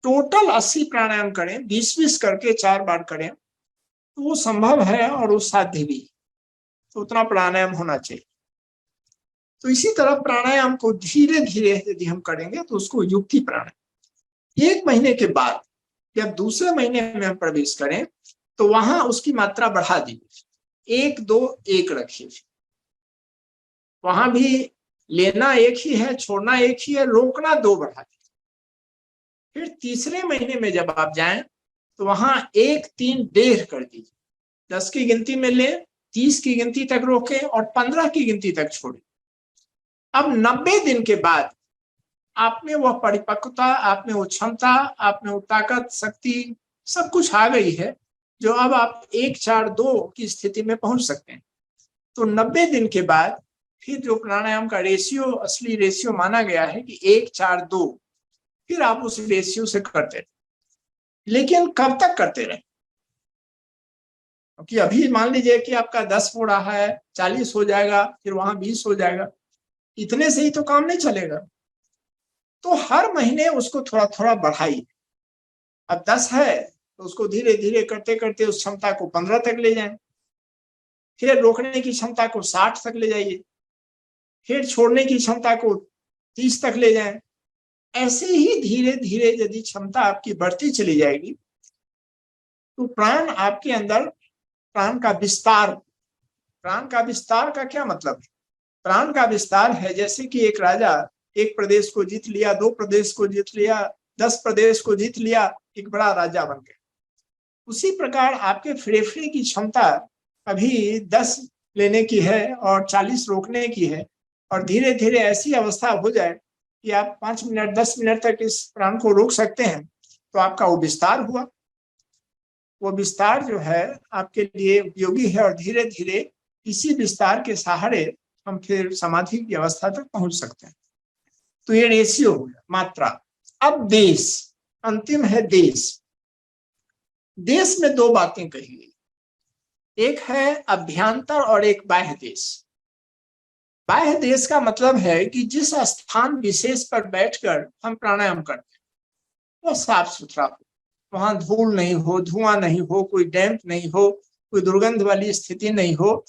टोटल 80 प्राणायाम करें, 20-20 करके 4 बार करें, तो वो संभव है और वो साध्य भी। तो उतना प्राणायाम होना चाहिए। तो इसी तरह प्राणायाम को धीरे धीरे यदि हम करेंगे तो उसको युक्ति प्राणायाम। 1 महीने के बाद जब दूसरे महीने में हम प्रवेश करें तो वहां उसकी मात्रा बढ़ा दीजिए, 1 2 1 रखिए। वहां भी लेना एक ही है, छोड़ना एक ही है, रोकना 2 बढ़ा दीजिए। फिर तीसरे महीने में जब आप जाएं तो वहां 1 3 1.5 कर दीजिए। 10 की गिनती में लें 30 की गिनती तक रोकें और 15 की गिनती तक छोड़ें। अब 90 दिन के बाद आप में वह परिपक्वता, आप में वो क्षमता, आप में वो ताकत, शक्ति, सब कुछ आ गई है जो अब आप 1 4 2 की स्थिति में पहुंच सकते हैं। तो 90 दिन के बाद फिर जो प्राणायाम का रेशियो, असली रेशियो माना गया है कि 1 4 2, फिर आप उस रेशियो से करते रहे। लेकिन कब तक करते रहे? क्योंकि अभी मान लीजिए कि आपका 10 हो रहा है, 40 हो जाएगा, फिर वहां 20 हो जाएगा, इतने से ही तो काम नहीं चलेगा। तो हर महीने उसको थोड़ा थोड़ा बढ़ाइए। अब 10 है तो उसको धीरे धीरे करते करते उस क्षमता को 15 तक ले जाएं, फिर रोकने की क्षमता को 60 तक ले जाइए, फिर छोड़ने की क्षमता को 30 तक ले जाएं। ऐसे ही धीरे धीरे यदि क्षमता आपकी बढ़ती चली जाएगी तो प्राण आपके अंदर, प्राण का विस्तार। प्राण का विस्तार का क्या मतलब है? प्राण का विस्तार है जैसे कि एक राजा एक प्रदेश को जीत लिया, 2 प्रदेश को जीत लिया, 10 प्रदेश को जीत लिया, एक बड़ा राजा बन गया। उसी प्रकार आपके फेफड़े की क्षमता अभी 10 लेने की है और 40 रोकने की है, और धीरे धीरे ऐसी अवस्था हो जाए कि आप 5 मिनट 10 मिनट तक इस प्राण को रोक सकते हैं, तो आपका वो विस्तार हुआ। वो विस्तार जो है आपके लिए उपयोगी है, और धीरे धीरे इसी विस्तार के सहारे हम फिर समाधि की अवस्था तक पहुंच सकते हैं। तो ये रेशियो हो गया, मात्रा। अब देश, अंतिम है देश। देश में 2 बातें कही गई, एक है अभ्यंतर और एक बाह्य देश। बाह्य देश का मतलब है कि जिस स्थान विशेष पर बैठकर हम प्राणायाम करते हैं वो साफ सुथरा हो, वहां धूल नहीं हो, धुआं नहीं हो, कोई डैम्प नहीं हो, कोई दुर्गंध वाली स्थिति नहीं हो।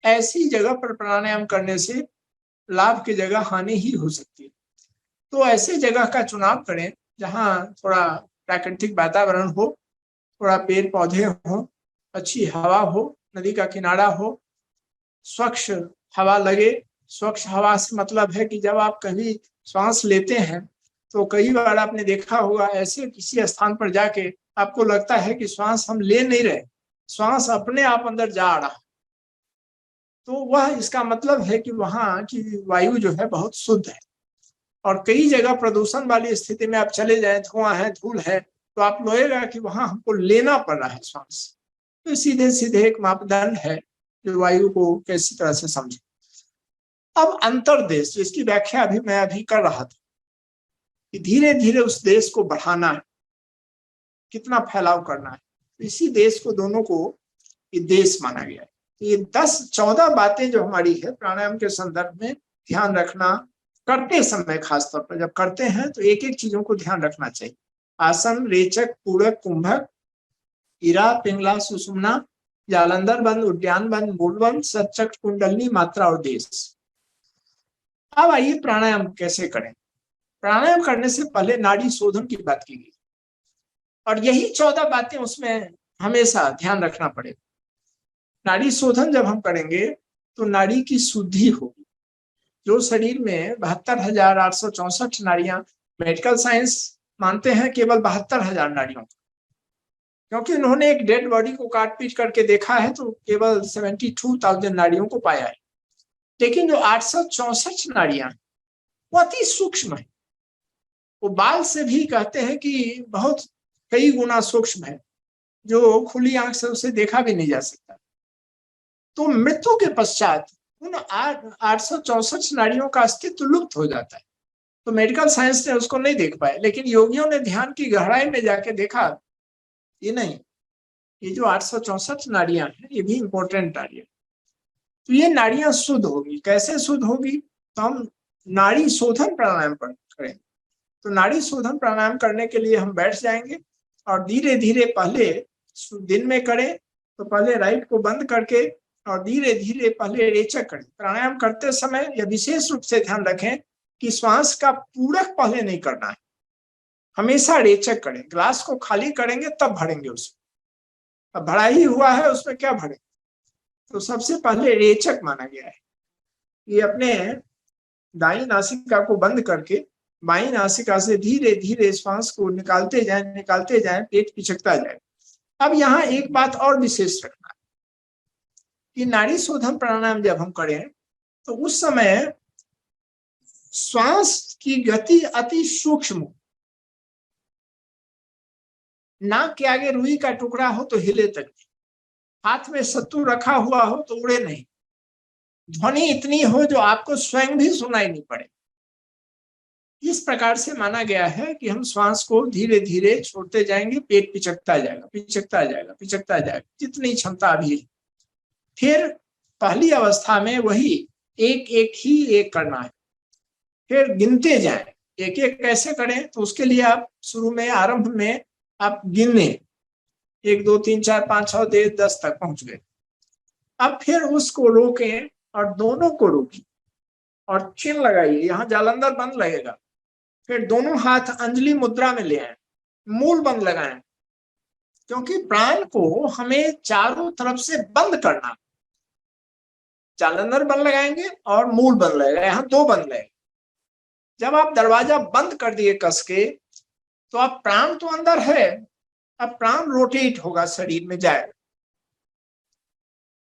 ऐसी जगह पर प्राणायाम करने से लाभ की जगह हानि ही हो सकती है। तो ऐसी जगह का चुनाव करें जहां थोड़ा प्राकृतिक वातावरण हो, थोड़ा पेड़ पौधे हो, अच्छी हवा हो, नदी का किनारा हो, स्वच्छ हवा लगे। स्वच्छ हवा से मतलब है कि जब आप कभी श्वास लेते हैं तो कई बार आपने देखा होगा ऐसे किसी स्थान पर जाके आपको लगता है कि श्वास हम ले नहीं रहे, श्वास अपने आप अंदर जा रहा, तो वह इसका मतलब है कि वहां की वायु जो है बहुत शुद्ध है। और कई जगह प्रदूषण वाली स्थिति में आप चले जाएं, धुआं है, धूल है, तो आप लगेगा कि वहां हमको लेना पड़ रहा है श्वास। तो सीधे सीधे एक मापदंड है जो वायु को कैसी तरह से समझे। अब अंतर्देश, जिसकी व्याख्या मैं अभी कर रहा था कि धीरे धीरे उस देश को बढ़ाना है, कितना फैलाव करना है, तो इसी देश को दोनों को ये देश माना गया है। तो ये 10-14 बातें जो हमारी है प्राणायाम के संदर्भ में ध्यान रखना, करते समय खासतौर पर जब करते हैं तो एक एक चीजों को ध्यान रखना चाहिए। आसन, रेचक, पूरक, कुंभक, इरा, पिंगला, सुषुम्ना, जालंधर बंद, उद्यान बंद, मूलबंद, सचक्र, कुंडलनी, मात्रा और देश। अब आइए प्राणायाम कैसे करें। प्राणायाम करने से पहले नाड़ी शोधन की बात की गई, और यही 14 बातें उसमें हमेशा ध्यान रखना पड़ेगा। नाड़ी शोधन जब हम करेंगे तो नाड़ी की शुद्धि होगी। जो शरीर में 72,864 नाड़ियां, मेडिकल साइंस मानते हैं केवल 72,000 नाड़ियों, क्योंकि उन्होंने एक डेड बॉडी को काट पीट करके देखा है तो केवल 72,000 नाड़ियों को पाया है। लेकिन जो 864 नाड़ियां वो अति सूक्ष्म है, वो बाल से भी कहते हैं कि बहुत कई गुना सूक्ष्म है, जो खुली आंख से उसे देखा भी नहीं जा सकता। तो मृत्यु के पश्चात उन 864 नाड़ियों का अस्तित्व लुप्त हो जाता है। तो मेडिकल साइंस ने उसको नहीं देख पाए, लेकिन योगियों ने ध्यान की गहराई में जाके देखा ये नहीं, ये जो 864 नाड़ियां हैं ये भी इंपॉर्टेंट नाड़ियां। तो ये नाड़ियां शुद्ध होगी। कैसे शुद्ध होगी? तो हम नाड़ी शोधन प्राणायाम करें। तो नाड़ी शोधन प्राणायाम करने के लिए हम बैठ जाएंगे और धीरे धीरे, पहले दिन में करें तो पहले राइट को बंद करके और धीरे धीरे पहले रेचक करें। प्राणायाम करते समय यह विशेष रूप से ध्यान रखें कि श्वास का पूरक पहले नहीं करना है, हमेशा रेचक करें। ग्लास को खाली करेंगे तब भरेंगे उसमें, अब भरा ही हुआ है उसमें क्या भरें। तो सबसे पहले रेचक माना गया है। ये अपने दाई नासिका को बंद करके बाई नासिका से धीरे धीरे श्वास को निकालते जाएं, पेट पिचकता जाए। अब यहाँ एक बात और विशेष रखना है, कि नाड़ी शोधन प्राणायाम जब हम करें तो उस समय श्वास की गति अति सूक्ष्म, नाक के आगे रुई का टुकड़ा हो तो हिले तक नहीं, हाथ में सत्तू रखा हुआ हो तो उड़े नहीं, ध्वनि इतनी हो जो आपको स्वयं भी सुनाई नहीं पड़े। इस प्रकार से माना गया है कि हम श्वास को धीरे धीरे छोड़ते जाएंगे, पेट पिचकता जाएगा, पिचकता जाएगा, पिचकता जाएगा, जितनी क्षमता अभी। फिर पहली अवस्था में वही एक एक ही एक करना है, फिर गिनते जाएं, एक एक कैसे करें, तो उसके लिए आप शुरू में आरंभ में आप गिने 1 2 3 4 5 6 10 तक पहुंच गए। अब फिर उसको रोकें और दोनों को रोकिए और चिन्ह लगाइए, यहाँ जालंधर बंद लगेगा। फिर दोनों हाथ अंजलि मुद्रा में ले आए, मूल बंद लगाएं, क्योंकि प्राण को हमें चारों तरफ से बंद करना। जालंधर बंद लगाएंगे और मूल बंद लगेगा, यहाँ 2 बंद लगेगा। जब आप दरवाजा बंद कर दिए कस के, तो अब प्राण तो अंदर है, अब प्राण रोटेट होगा, शरीर में जाएगा।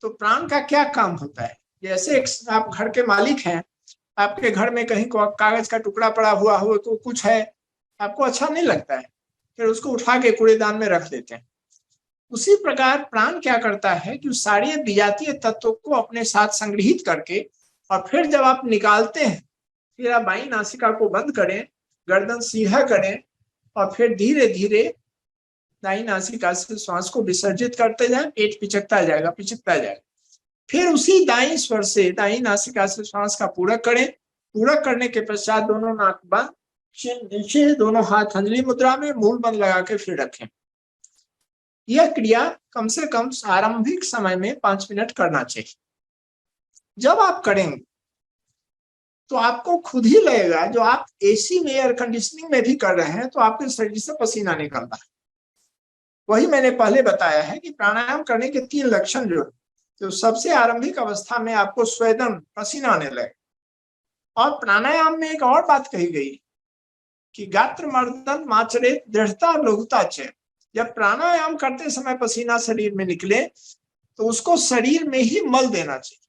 तो प्राण का क्या काम होता है, जैसे आप घर के मालिक हैं, आपके घर में कहीं कागज का टुकड़ा पड़ा हुआ हो तो कुछ है, आपको अच्छा नहीं लगता है, फिर उसको उठा के कूड़ेदान में रख देते हैं। उसी प्रकार प्राण क्या करता है कि सारे विजातीय तत्वों को अपने साथ संग्रहित करके, और फिर जब आप निकालते हैं, फिर आप बाईं नासिका को बंद करें, गर्दन सीधा करें, और फिर धीरे धीरे दाईं नासिका से श्वास को विसर्जित करते जाएं, पेट पिचकता जाएगा, पिचकता जाएगा। फिर उसी दाईं स्वर से दाईं नासिका से श्वास का पूरक करें। पूरक करने के पश्चात दोनों नाक बंद, नीचे, दोनों हाथ अंजलि मुद्रा में, मूल बंद लगा के फिर रखें। यह क्रिया कम से कम आरंभिक समय में 5 मिनट करना चाहिए। जब आप करेंगे तो आपको खुद ही लगेगा, जो आप एसी में, एयर कंडीशनिंग में भी कर रहे हैं, तो आपके शरीर से पसीना निकल रहा है। वही मैंने पहले बताया है कि प्राणायाम करने के 3 लक्षण जो है, तो सबसे आरंभिक अवस्था में आपको स्वेदन, पसीना आने लगे। और प्राणायाम में एक और बात कही गई कि गात्र मर्दन माचरे दृढ़ता लघुता च। जब प्राणायाम करते समय पसीना शरीर में निकले तो उसको शरीर में ही मल देना चाहिए,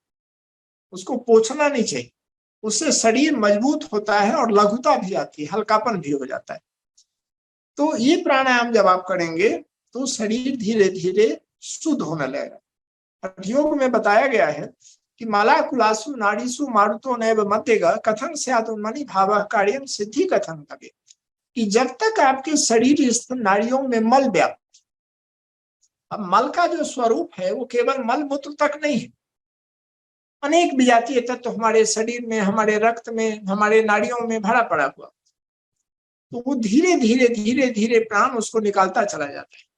उसको पोंछना नहीं चाहिए। उससे शरीर मजबूत होता है और लघुता भी आती है, हल्कापन भी हो जाता है। तो ये प्राणायाम जब आप करेंगे तो शरीर धीरे धीरे शुद्ध होने लगेगा। योग में बताया गया है कि माला कुलासु नाड़ीसु मारुतो नैव मध्यगा कथन स्यादुन्मनि भावः कार्यं सिद्धि कथन तगे, कि जब तक आपके शरीर स्थित नाड़ियों में मल व्याप्त, अब मल का जो स्वरूप है वो केवल मल मूत्र तक नहीं है, अनेक विजातीय तत्व हमारे शरीर में, हमारे रक्त में, हमारे नाड़ियों में भरा पड़ा हुआ, तो वो धीरे धीरे धीरे धीरे प्राण उसको निकालता चला जाता है।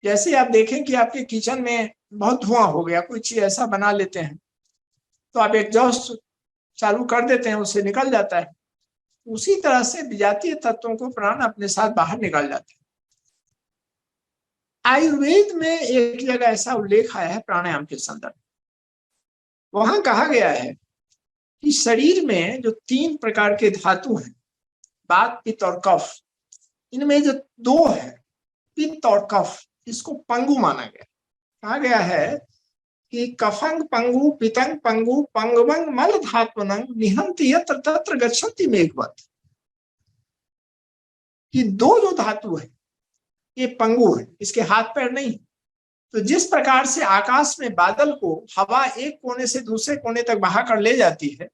जैसे आप देखें कि आपके किचन में बहुत धुआं हो गया, कोई चीज ऐसा बना लेते हैं, तो आप एग्जॉस्ट चालू कर देते हैं, उससे निकल जाता है। उसी तरह से विजातीय तत्वों को प्राण अपने साथ बाहर निकाल जाते हैं। आयुर्वेद में एक जगह ऐसा उल्लेख आया है प्राणायाम के संदर्भ, वहां कहा गया है कि शरीर में जो 3 प्रकार के धातु हैं, वात, पित्त और कफ, इनमें जो 2 है, पित्त और कफ, इसको पंगु माना गया। कहा गया है कि कफंग पंगु पितंग पंगु पंगवंग मल धात्वनंग निहंति यत्र तत्र गच्छन्ति मेघवत, कि 2 जो धातु है ये पंगु है, इसके हाथ पैर नहीं। तो जिस प्रकार से आकाश में बादल को हवा एक कोने से दूसरे कोने तक बहा कर ले जाती है,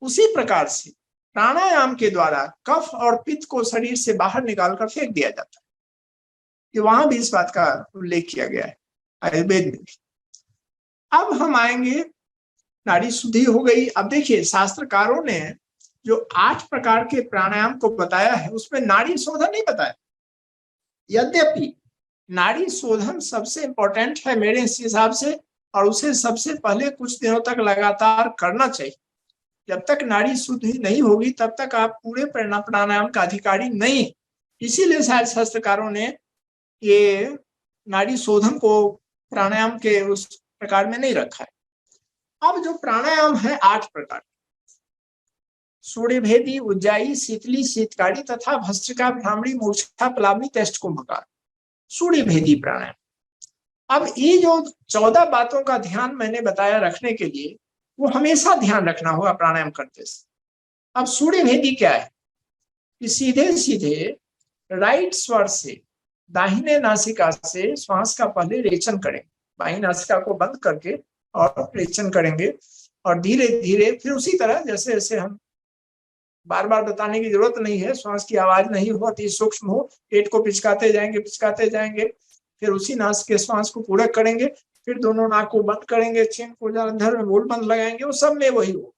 उसी प्रकार से प्राणायाम के द्वारा कफ और पित्त को शरीर से बाहर निकालकर फेंक दिया जाता है। कि वहां भी इस बात का उल्लेख किया गया है आयुर्वेद में। अब हम आएंगे, नाड़ी शुद्धि हो गई। अब देखिए, शास्त्रकारों ने जो 8 प्रकार के प्राणायाम को बताया है, उसमें नाड़ी शोधन नहीं बताया। यद्यपि नाड़ी शोधन सबसे इंपॉर्टेंट है मेरे हिसाब से, और उसे सबसे पहले कुछ दिनों तक लगातार करना चाहिए। जब तक नाड़ी शुद्धि नहीं होगी तब तक आप पूरे प्राणायाम का अधिकारी नहीं। इसीलिए शायद शास्त्रकारों ने ये नाड़ी शोधन को प्राणायाम के उस प्रकार में नहीं रखा है। अब जो प्राणायाम है 8 प्रकार, सूर्यभेदी, उज्जाई, शीतली, शीतकारी तथा भस्त्रिका, भ्रामरी, मूर्छा, प्लावनी, तेष्ट, कुंभकार। सूर्यभेदी प्राणायाम, अब ये जो 14 बातों का ध्यान मैंने बताया रखने के लिए, वो हमेशा ध्यान रखना होगा प्राणायाम करते समय। अब सूर्य भेदी क्या है कि सीधे सीधे राइट स्वर से दाहिने नासिका से श्वास का पहले रेचन करेंगे, बाई नासिका को बंद करके और रेचन करेंगे, और धीरे धीरे फिर उसी तरह जैसे जैसे हम, बार बार बताने की जरूरत नहीं है, श्वास की आवाज नहीं हो, अति सूक्ष्म हो, पेट को पिचकाते जाएंगे, फिर उसी नास के श्वास को पूरा करेंगे, फिर दोनों नाक को बंद करेंगे, चीन को जलंधर में बोल बंद लगाएंगे, वो सब में वही हो,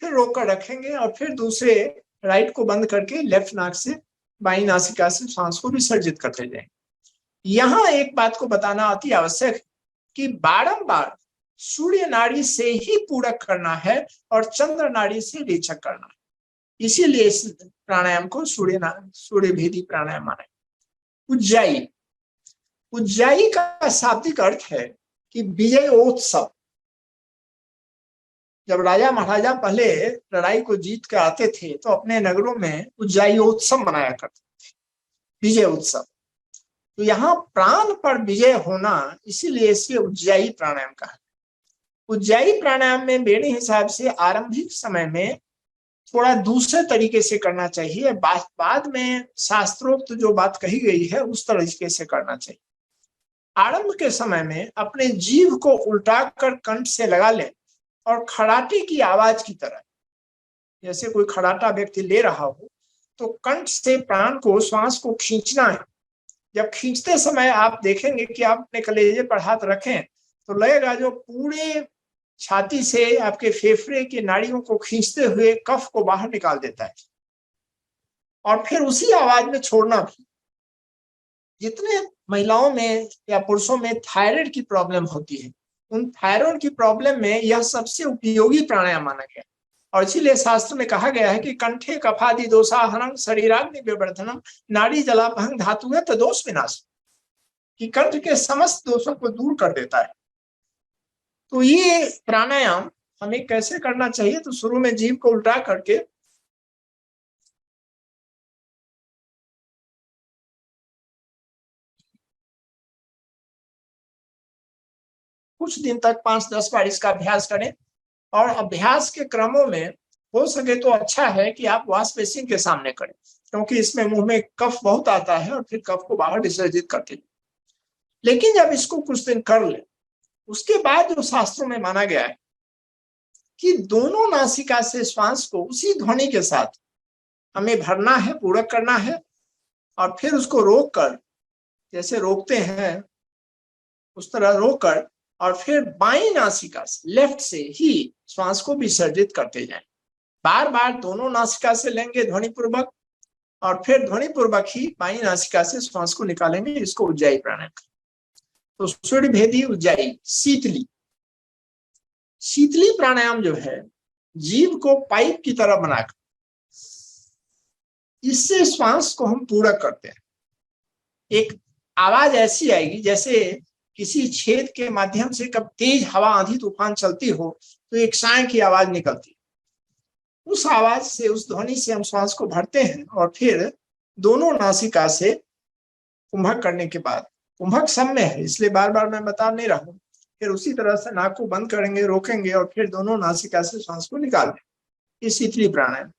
फिर रोक कर रखेंगे और फिर दूसरे राइट को बंद करके लेफ्ट नाक से बाई नासिका से श्वास को विसर्जित करते जाएंगे। यहां एक बात को बताना अति आवश्यक है कि बारंबार सूर्य नाड़ी से ही पूरक करना है और चंद्र नाड़ी से रेचक करना है, इसीलिए इस प्राणायाम को सूर्य भेदी प्राणायाम माना है। उज्जाई, उज्जाई का शाब्दिक अर्थ है कि विजयोत्सव। जब राजा महाराजा पहले लड़ाई को जीत कर आते थे तो अपने नगरों में उज्जाइयोत्सव मनाया करते थे, विजय उत्सव। तो यहाँ प्राण पर विजय होना, इसीलिए इसे उज्जाई प्राणायाम कहा। उज्जाई प्राणायाम में मेरे हिसाब से आरंभिक समय में थोड़ा दूसरे तरीके से करना चाहिए, बाद में शास्त्रोक्त जो बात कही गई है उस तरीके से करना चाहिए। आरंभ के समय में अपने जीभ को उल्टा कर कंठ से लगा लें और खराटे की आवाज की तरह, जैसे कोई खराटा व्यक्ति ले रहा हो, तो कंठ से प्राण को, श्वास को खींचना है। जब खींचते समय आप देखेंगे कि आप अपने कलेजे पर हाथ रखें तो लगेगा जो पूरे छाती से आपके फेफड़े की नाड़ियों को खींचते हुए कफ को बाहर निकाल देता है, और फिर उसी आवाज में छोड़ना भी। जितने महिलाओं में या पुरुषों में थायराइड की प्रॉब्लम होती है, उन थायराइड की प्रॉब्लम में यह सबसे उपयोगी प्राणायाम माना गया, और इसीलिए शास्त्र में कहा गया है कि कंठे कफादि दोषाहरण शरीराग्नि विवर्धनम नाड़ी जलाभंग धातुगत दोष विनाश, कि कंठ के समस्त दोषों को दूर कर देता है। तो ये प्राणायाम हमें कैसे करना चाहिए, तो शुरू में जीभ को उल्टा करके कुछ दिन तक 5-10 बार इसका अभ्यास करें, और अभ्यास के क्रमों में हो सके तो अच्छा है कि आप वॉश बेसिन के सामने करें, क्योंकि इसमें मुंह में कफ बहुत आता है और फिर कफ को बाहर विसर्जित करते हैं। लेकिन जब इसको कुछ दिन कर ले, उसके बाद जो शास्त्रों में माना गया है कि दोनों नासिका से श्वास को उसी ध्वनि के साथ हमें भरना है, पूरक करना है, और फिर उसको रोक कर, जैसे रोकते हैं उस तरह रोक कर, और फिर बाई नासिका से, लेफ्ट से ही श्वास को विसर्जित करते जाएं। बार बार दोनों नासिका से लेंगे ध्वनि पूर्वक, और फिर ध्वनि पूर्वक ही बाई नासिका से श्वास को निकालेंगे। इसको उज्जाई प्राणायाम। तो सूर्य भेदी उज्जाई। शीतली, शीतली प्राणायाम जो है, जीभ को पाइप की तरह बनाकर इससे श्वास को हम पूरक करते हैं। एक आवाज ऐसी आएगी जैसे किसी छेद के माध्यम से कब तेज हवा, आंधी तूफान चलती हो तो एक साय की आवाज निकलती है। उस आवाज से, उस ध्वनि से हम श्वास को भरते हैं, और फिर दोनों नासिका से कुंभक करने के बाद, कुंभक सब में है इसलिए बार बार मैं बता नहीं रहा हूं, फिर उसी तरह से नाक को बंद करेंगे, रोकेंगे, और फिर दोनों नासिका से श्वास को निकाल दें। ये शीतली प्राणायाम।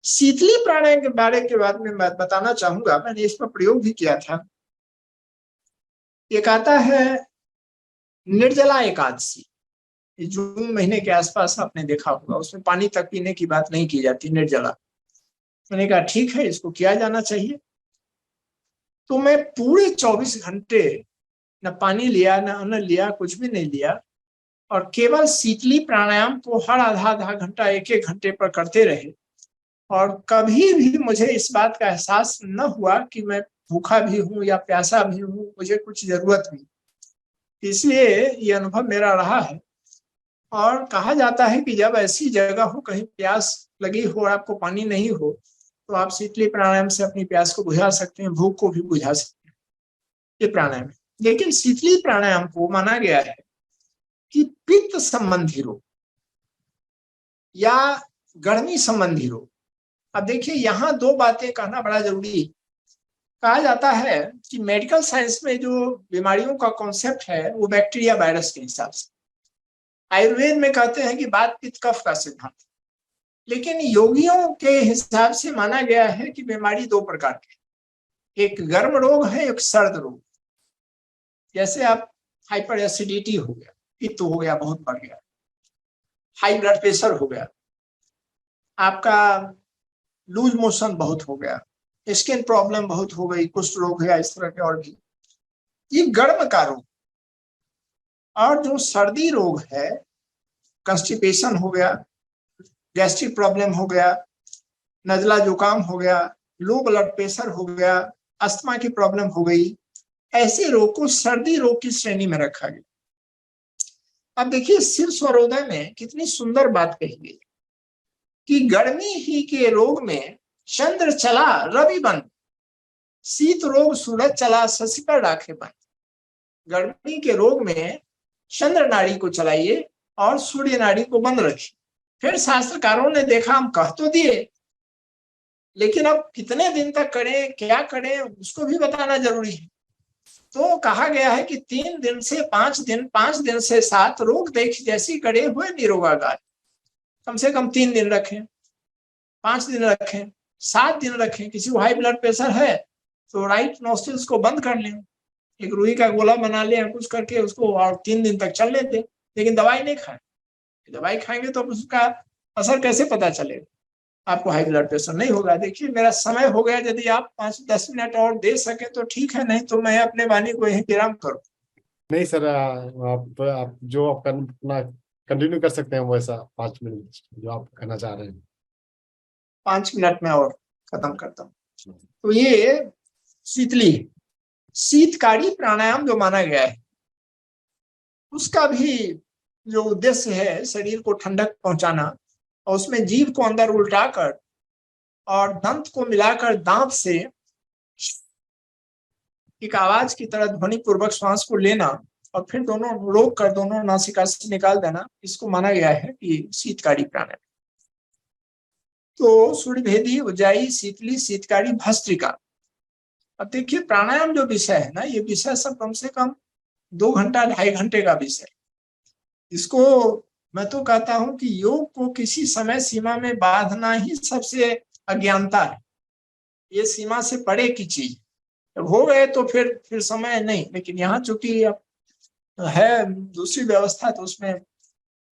शीतली प्राणायाम के बारे के बाद में मैं बताना चाहूंगा, मैंने इस पर प्रयोग भी किया था। एक आता है निर्जला एकादशी, जून महीने के आसपास आपने देखा होगा, उसमें पानी तक पीने की बात नहीं की जाती, निर्जला। मैंने कहा ठीक है, इसको किया जाना चाहिए। तो मैं पूरे 24 घंटे न पानी लिया, न अन्न लिया, कुछ भी नहीं लिया, और केवल शीतली प्राणायाम को हर आधा आधा घंटा, 1-1 घंटे पर करते रहे, और कभी भी मुझे इस बात का एहसास न हुआ कि मैं भूखा भी हूं या प्यासा भी हूं, मुझे कुछ जरूरत नहीं। इसलिए ये अनुभव मेरा रहा है। और कहा जाता है कि जब ऐसी जगह हो, कहीं प्यास लगी हो और आपको पानी नहीं हो, तो आप शीतली प्राणायाम से अपनी प्यास को बुझा सकते हैं, भूख को भी बुझा सकते हैं, ये प्राणायाम है। लेकिन शीतली प्राणायाम को माना गया है कि पित्त संबंधी रोग या गर्मी संबंधी रोग। अब देखिए, यहाँ 2 बातें कहना बड़ा जरूरी है। कहा जाता है कि मेडिकल साइंस में जो बीमारियों का कॉन्सेप्ट है वो बैक्टीरिया वायरस के हिसाब से, आयुर्वेद में कहते हैं कि वात पित्त कफ का सिद्धांत, लेकिन योगियों के हिसाब से माना गया है कि बीमारी दो प्रकार की, एक गर्म रोग है, एक सर्द रोग। जैसे आप हाइपर एसिडिटी हो गया, पित्त हो गया बहुत बढ़ गया, हाई ब्लड प्रेशर हो गया, आपका लूज मोशन बहुत हो गया, स्किन प्रॉब्लम बहुत हो गई, कुष्ठ रोग है, इस तरह के और भी, ये गर्म का रोग। और जो सर्दी रोग है, कंस्टिपेशन हो गया, गैस्ट्रिक प्रॉब्लम हो गया, नजला जुकाम हो गया, लो ब्लड प्रेशर हो गया, अस्थमा की प्रॉब्लम हो गई, ऐसे रोग को सर्दी रोग की श्रेणी में रखा गया। अब देखिए शिव स्वरोदय में कितनी सुंदर बात कही गई कि गर्मी ही के रोग में चंद्र चला रवि बंद, शीत रोग सूरज चला शशि पर राखे बंद। गर्मी के रोग में चंद्र नाड़ी को चलाइए और सूर्य नाड़ी को बंद रखिए। फिर शास्त्रकारों ने देखा, हम कह तो दिए, लेकिन अब कितने दिन तक करें, क्या करें, उसको भी बताना जरूरी है। तो कहा गया है कि 3 दिन से 5 दिन, 5 दिन से 7 रोग देख जैसी करे हुए निरोगागार। कम से कम 3 दिन रखें, 5 दिन रखें, 7 दिन रखें। किसी को हाई ब्लड प्रेशर है तो राइट नोस्ट्रिल्स को बंद कर लें, एक रुई का गोला बना लें, कुछ करके उसको, और 3 दिन तक चलने दें, लेकिन दवाई नहीं खाएं। दवाई खाएंगे तो उसका असर कैसे पता चलेगा, आपको हाई ब्लड प्रेशर नहीं होगा। देखिए मेरा समय हो गया, यदि आप 5-10 मिनट और दे सके तो ठीक है, नहीं तो मैं अपने वाणी को यहीं विराम करूं। नहीं सर, आप जो आप अपना कंटिन्यू कर सकते हैं वैसा 5 मिनट जो आप कहना चाह रहे हैं। 5 मिनट में और खत्म करता हूँ। तो ये शीतली शीतकारी प्राणायाम जो माना गया है, उसका भी जो उद्देश्य है शरीर को ठंडक पहुंचाना, और उसमें जीभ को अंदर उल्टाकर और दंत को मिलाकर दांत से एक आवाज की तरह ध्वनि पूर्वक श्वास को लेना और फिर दोनों रोक कर दोनों नासिका से निकाल देना, इसको माना गया है कि शीतकारी प्राणायाम। तो सूर्यभेदी, उज्जाई, शीतली, शीतकारी, भस्त्रिका। अब देखिए प्राणायाम जो विषय है ना, ये विषय सब कम से कम 2 घंटा 2.5 घंटे का विषय। इसको मैं तो कहता हूं कि योग को किसी समय सीमा में बांधना ही सबसे अज्ञानता है। ये सीमा से परे की चीज, जब हो गए तो फिर समय नहीं। लेकिन यहाँ चूंकि अब है दूसरी व्यवस्था, तो उसमें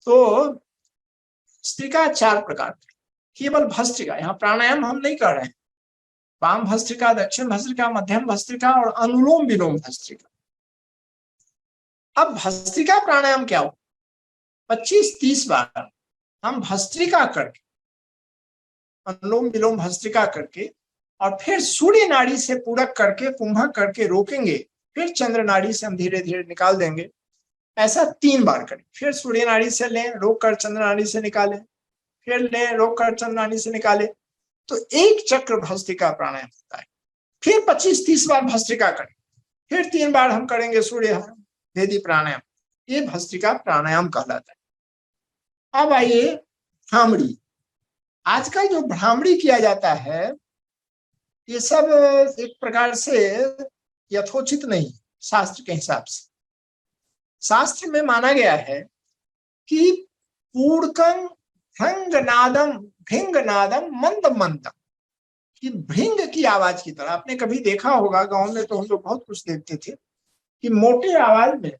तो भस्त्रिका 4 प्रकार की, केवल भस्त्रिका, यहाँ प्राणायाम हम नहीं कर रहे हैं। वाम भस्त्रिका, दक्षिण भस्त्रिका, मध्यम भस्त्रिका और अनुलोम विलोम भस्त्रिका। अब भस्त्रिका प्राणायाम क्या हो, 25-30 बार हम भस्त्रिका करके, अनुलोम विलोम भस्त्रिका करके, और फिर सूर्य नाड़ी से पूरक करके, कुंभक करके रोकेंगे, फिर चंद्र नाड़ी से हम धीरे धीरे निकाल देंगे। ऐसा 3 बार करें। फिर सूर्य नाड़ी से लें, रोक कर चंद्र नाड़ी से निकालें, फिर लें, रोक कर चंद्र नाड़ी से निकालें। तो एक चक्र भस्त्रिका प्राणायाम होता है। फिर 25-30 बार भस्त्रिका करें, फिर 3 बार हम करेंगे सूर्य भेदी प्राणायाम। ये भस्त्रिका प्राणायाम कहलाता है। अब आइए भ्रामरी। आजकल जो भ्रामरी किया जाता है, ये सब एक प्रकार से यथोचित नहीं शास्त्र के हिसाब से। शास्त्र में माना गया है कि पूर्णकं भृंगनादम भृंगनादम मंद मंदम, कि भृंग की आवाज की तरह। आपने कभी देखा होगा, गांव में तो हम लोग बहुत कुछ देखते थे कि मोटे आवाज में,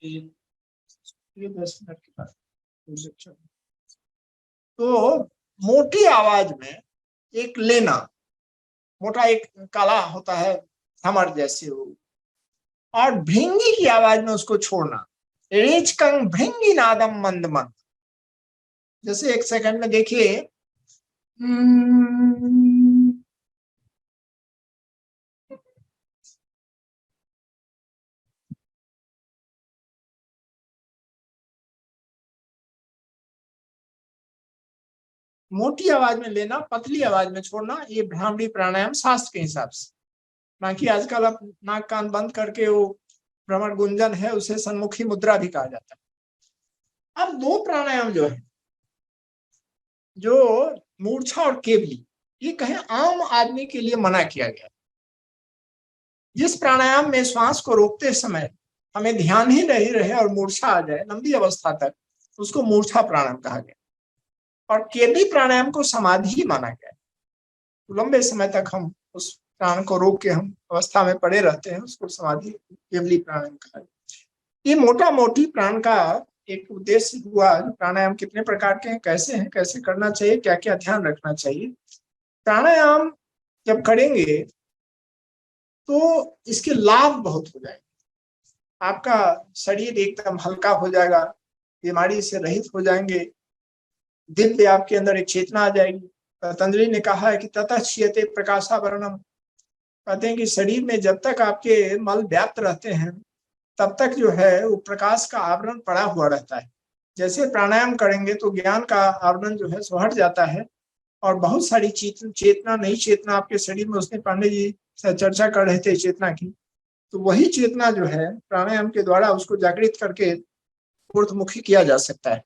10 मिनट के बाद तो मोटी आवाज में एक लेना, मोटा एक काला होता है हमर जैसे हो, और भृंगी की आवाज में उसको छोड़ना। रेचकं भृंगी नादम मंद मंद। जैसे 1 सेकंड में देखिए, मोटी आवाज में लेना, पतली आवाज में छोड़ना, ये भ्रामरी प्राणायाम शास्त्र के हिसाब से। बाकी आजकल अब नाक कान बंद करके वो भ्रमण गुंजन है, उसे सन्मुखी मुद्रा भी कहा जाता है। अब 2 प्राणायाम जो है, जो मूर्छा और केवली, ये कहें आम आदमी के लिए मना किया गया। जिस प्राणायाम में श्वास को रोकते समय हमें ध्यान ही नहीं रहे और मूर्छा आ जाए लंबी अवस्था तक, उसको मूर्छा प्राणायाम कहा गया। और केवली प्राणायाम को समाधि माना गया। तो लंबे समय तक हम उस प्राण को रोक के हम अवस्था में पड़े रहते हैं, उसको समाधि केवली प्राणायाम कहा गया। ये मोटा मोटी प्राण का एक उद्देश्य हुआ। प्राणायाम कितने प्रकार के हैं, कैसे करना चाहिए, क्या क्या ध्यान रखना चाहिए। प्राणायाम जब करेंगे तो इसके लाभ बहुत हो जाएंगे। आपका शरीर एकदम हल्का हो जाएगा, बीमारी से रहित हो जाएंगे, दिव्य आपके अंदर एक चेतना आ जाएगी। पतंजलि ने कहा है कि ततः क्षीयते प्रकाशावरणम। कहते हैं कि शरीर में जब तक आपके मल व्याप्त रहते हैं तब तक जो है वो प्रकाश का आवरण पड़ा हुआ रहता है। जैसे प्राणायाम करेंगे तो ज्ञान का आवरण जो है सो हट जाता है और बहुत सारी चेतना, नई चेतना आपके शरीर में, उसने पांडे जी से चर्चा कर रहे थे चेतना की, तो वही चेतना जो है प्राणायाम के द्वारा उसको जागृत करके ऊर्ध्वमुखी किया जा सकता है।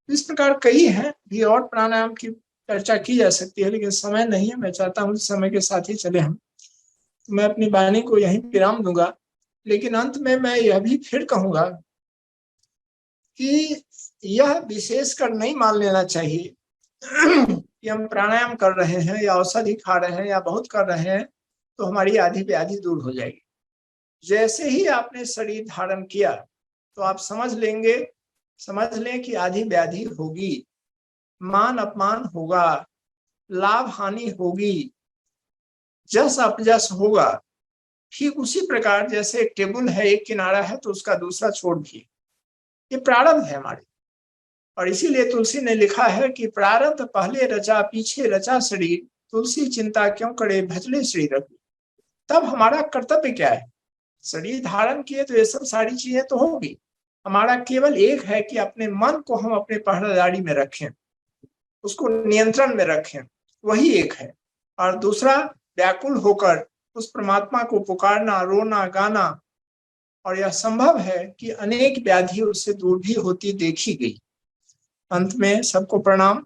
इस प्रकार कई है भी और प्राणायाम की चर्चा की जा सकती है, लेकिन समय नहीं है। मैं चाहता हूँ समय के साथ ही चले हम। मैं अपनी वाणी को यहीं विराम दूंगा, लेकिन अंत में मैं यह भी फिर कहूंगा कि यह विशेष कर नहीं मान लेना चाहिए कि हम प्राणायाम कर रहे हैं या औषधि खा रहे हैं या बहुत कर रहे हैं तो हमारी आधी व्याधि दूर हो जाएगी। जैसे ही आपने शरीर धारण किया तो आप समझ लें कि आधी व्याधि होगी, मान अपमान होगा, लाभ हानि होगी, जस अपजस होगा। ठीक उसी प्रकार जैसे एक टेबल है, एक किनारा है तो उसका दूसरा छोर भी, ये प्रारब्ध है हमारे। और इसीलिए तुलसी ने लिखा है कि प्रारब्ध पहले रचा पीछे रचा शरीर, तुलसी चिंता क्यों करे भजले श्री रघु। तब हमारा कर्तव्य क्या है? शरीर धारण किए तो ये सब सारी चीजें तो होगी, हमारा केवल एक है कि अपने मन को हम अपने पहरेदारी में रखें, उसको नियंत्रण में रखें, वही एक है। और दूसरा, व्याकुल होकर उस परमात्मा को पुकारना, रोना, गाना। और यह संभव है कि अनेक व्याधि उससे दूर भी होती देखी गई। अंत में सबको प्रणाम।